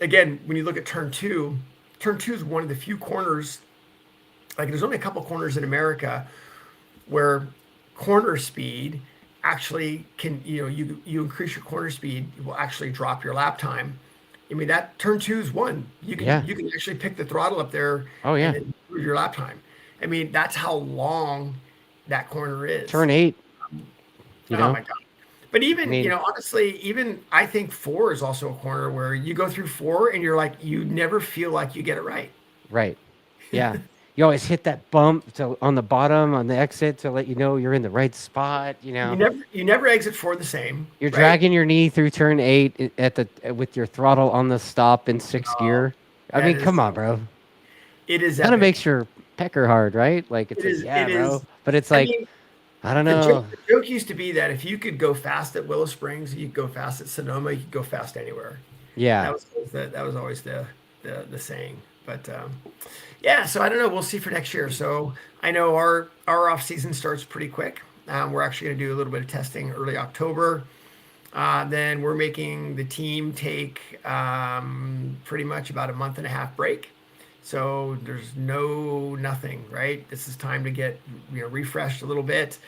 again, when you look at turn two is one of the few corners. Like there's only a couple corners in America where corner speed actually can you increase your corner speed, you will actually drop your lap time. I mean that turn two is one. You can yeah. you can actually pick the throttle up there Oh and yeah. then improve your lap time. I mean that's how long that corner is. Turn 8, you Oh know? my god. But I even, mean, honestly, even I think four is also a corner where you go through four and you're like, you never feel like you get it right. right. Yeah. You always hit that bump on the bottom on the exit to let you know you're in the right spot, you know. You never exit four the same, You're right? dragging your knee through turn 8 with your throttle on the stop in 6th Oh, gear. I that mean, is come on, bro. it is Kind of epic. makes your pecker hard, right? Like it's It like, is yeah, it bro. is But it's I like, mean, I don't the know. joke used to be that if you could go fast at Willow Springs, you could go fast at Sonoma, you could go fast anywhere. Yeah. That was always the saying. But yeah, so I don't know. We'll see for next year. So I know our off season starts pretty quick. We're actually going to do a little bit of testing early October. Then we're making the team take pretty much about a month and a half break. So there's nothing, right? This is time to get refreshed a little bit.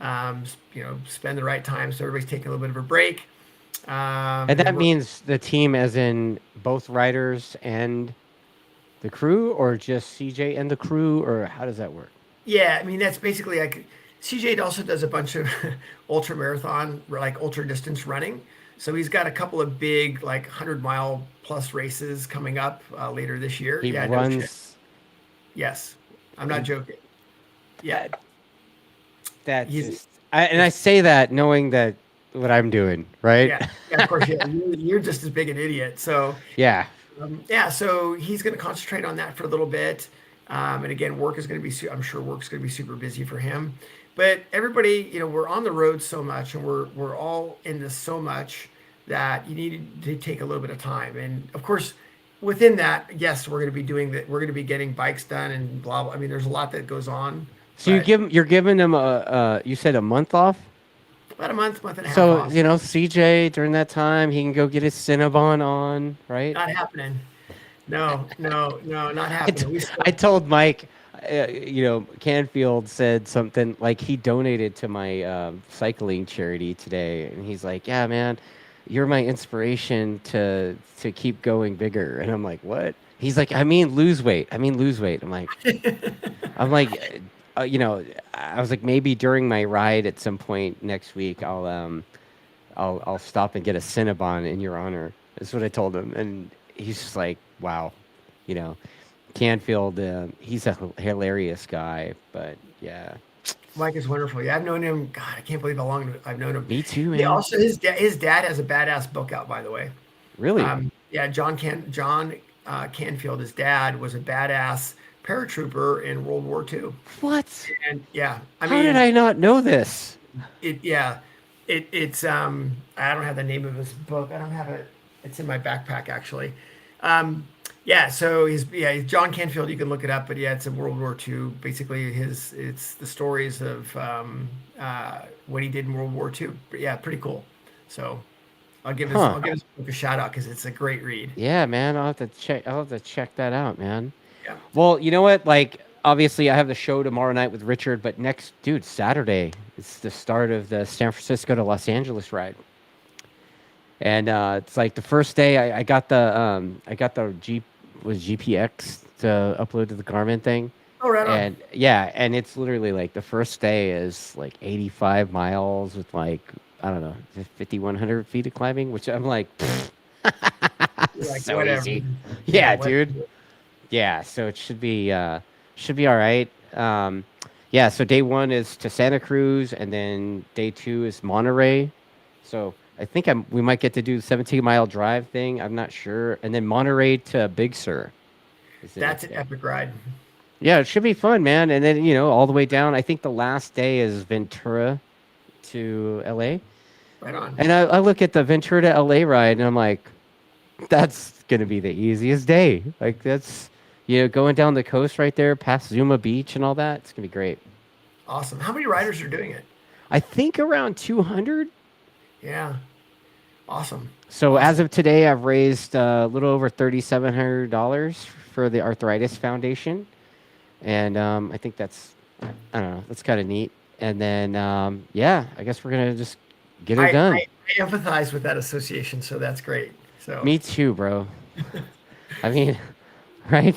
Spend the right time so everybody's taking a little bit of a break. And Then that we're means the team as in both riders and the crew, or just CJ and the crew, or how does that work? Yeah, I mean that's basically like CJ also does a bunch of ultra marathon, like ultra distance running. So he's got a couple of big like 100-mile plus races coming up later this year. He Yeah, no shit. runs Yes, I'm not he, joking. Yeah, that that he's just I say that knowing that what I'm doing, right? yeah, yeah. Of course, yeah. You're just as big an idiot. So Yeah. Yeah, so he's going to concentrate on that for a little bit. And again, work is going to be, I'm sure work's going to be super busy for him. But everybody, we're on the road so much and we're all in this so much that you need to take a little bit of time. And of course, within that, yes, we're going to be doing that. We're going to be getting bikes done and blah, blah. I mean, there's a lot that goes on, So but you're giving him you said a month off? about a month and a half So, off. CJ during that time, he can go get his Cinnabon on, right? Not happening. No, no, no, not I, t- happening. We I still, told Mike, Canfield said something like he donated to my cycling charity today, and he's like, "Yeah, man, you're my inspiration to keep going bigger." And I'm like, "What?" He's like, "I mean, lose weight. I mean, lose weight." I'm like, I was like, maybe during my ride at some point next week, I'll stop and get a Cinnabon in your honor. That's what I told him, and he's just like, wow, you know, Canfield. He's a hilarious guy, but yeah, Mike is wonderful. Yeah, I've known him. God, I can't believe how long I've known him. me too, Yeah, man. also his dad has a badass book out, by the way. Really? Yeah, John Canfield, his dad was a badass paratrooper in World War II. What? And yeah, I How did mean, I not know this? yeah, it's I don't have the name of his book. I don't have it. It's in my backpack actually. Yeah, so he's John Canfield. You can look it up, but yeah, it's in World War II. Basically, it's the stories of what he did in World War II. But yeah, pretty cool. So Huh? I'll give his book a shout out because it's a great read. Yeah, man. I'll have to check. I'll have to check that out, man. Yeah. Well, you know what? Like, obviously, I have the show tomorrow night with Richard, but Saturday, it's the start of the San Francisco to Los Angeles ride. And it's like the first day I got the GPX to upload to the Garmin thing. Oh, right on. And yeah, and it's literally like the first day is like 85 miles with like, I don't know, 5,100 feet of climbing, which I'm like, You're like so whatever. easy. Yeah. Yeah, dude. Yeah, so it should be all right. Yeah, so day one is to Santa Cruz, and then day two is Monterey. So I think we might get to do the 17-mile drive thing. I'm not sure, and then Monterey to Big Sur is the That's next an day. epic ride. Yeah, it should be fun, man. And then all the way down. I think the last day is Ventura to LA, Right on. and I look at the Ventura to LA ride, and I'm like, that's gonna be the easiest day. Like that's going down the coast right there past Zuma Beach and all that. It's gonna be great. Awesome. How many riders are doing it? I think around 200. Yeah. Awesome. So as Awesome. of today, I've raised a little over $3,700 for the Arthritis Foundation, and I think I don't know, that's kind of neat. And then yeah, I guess we're gonna just get her I, done. I empathize with that association, so that's great. So Me too, bro. I mean, right?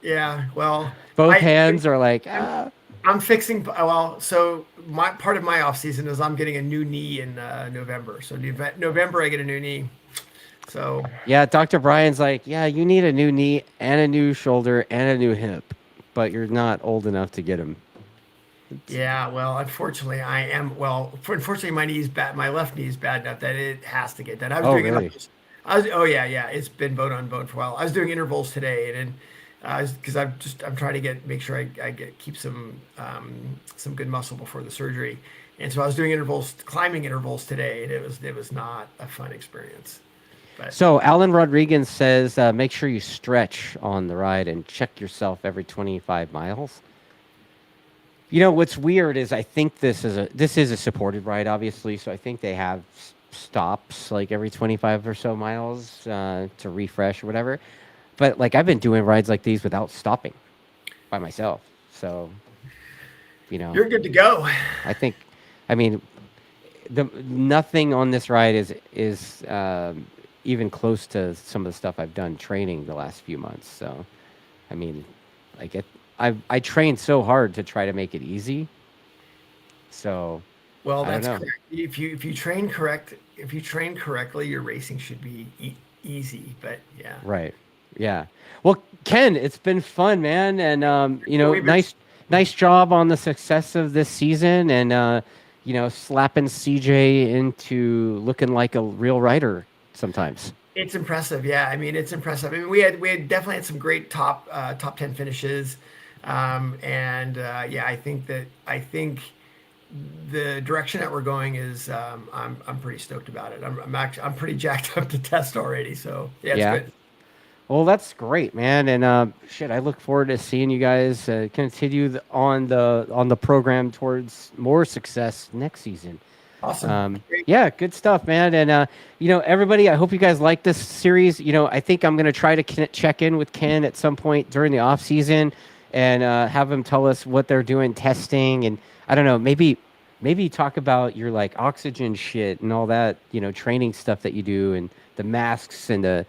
yeah, well, Both I hands are like, I'm, ah. I'm fixing. Well, so my part of my off season is I'm getting a new knee in November. So November I get a new knee. So Yeah, Dr. Brian's like, yeah, you need a new knee and a new shoulder and a new hip, but you're not old enough to get them. yeah, well, unfortunately I am. Well, unfortunately my knee's bad. My left knee is bad enough that it has to get done. I was Oh, doing really? intervals. Oh yeah, yeah. It's been bone on bone for a while. I was doing intervals today, and then because I'm trying to make sure I keep some good muscle before the surgery, and so I was doing climbing intervals today, and it was not a fun experience. But So Alan Rodriguez says, make sure you stretch on the ride and check yourself every 25 miles. What's weird is I think this is a supported ride, obviously. So I think they have stops like every 25 or so miles to refresh or whatever. But like I've been doing rides like these without stopping by myself. So you know, you're good to go. I think, I mean, the nothing on this ride is even close to some of the stuff I've done training the last few months. So I mean, like I trained so hard to try to make it easy. So Well, I don't that's know. correct. If you train correctly, your racing should be easy. But yeah, Right. Yeah. Well, Ken, it's been fun, man, and we've been nice job on the success of this season, and slapping CJ into looking like a real rider sometimes. It's impressive. Yeah, I mean, it's impressive. I mean, we had definitely had some great top 10 finishes, and yeah, I think the direction that we're going is I'm pretty stoked about it. I'm pretty jacked up to test already. So yeah, it's Yeah. good. Well, that's great, man. And shit, I look forward to seeing you guys continue on the program towards more success next season. Awesome. Great. Yeah, good stuff, man. And everybody, I hope you guys like this series. I think I'm gonna try to check in with Ken at some point during the off season and have him tell us what they're doing testing, and I don't know, maybe talk about your like oxygen shit and all that, training stuff that you do, and the masks and the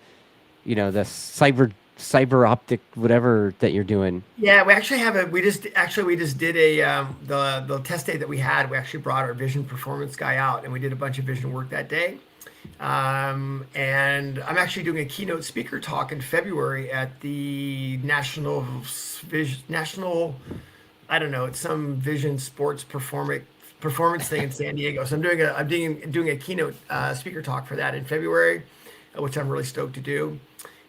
cyber optic whatever that you're doing. Yeah, we actually have a we just did a the test day that we had. We actually brought our vision performance guy out, and we did a bunch of vision work that day. And I'm actually doing a keynote speaker talk in February at the National, I don't know, it's some vision sports performance thing in San Diego. So I'm doing a keynote speaker talk for that in February, which I'm really stoked to do.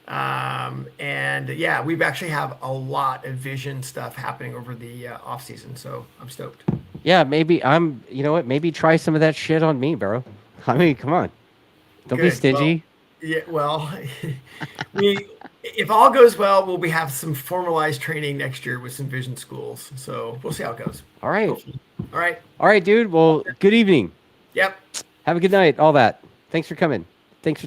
And yeah, we've actually have a lot of vision stuff happening over the off season, so I'm stoked. Yeah, maybe you know what, maybe try some of that shit on me, bro. I mean, come on, don't be Good. Well, stingy. yeah. Well, if all goes well, we'll be have some formalized training next year with some vision schools. So we'll see how it goes. All right. Hopefully. All right. All right, dude. Well, good evening. Yep. Have a good night. All that. Thanks for coming. Thanks for talking.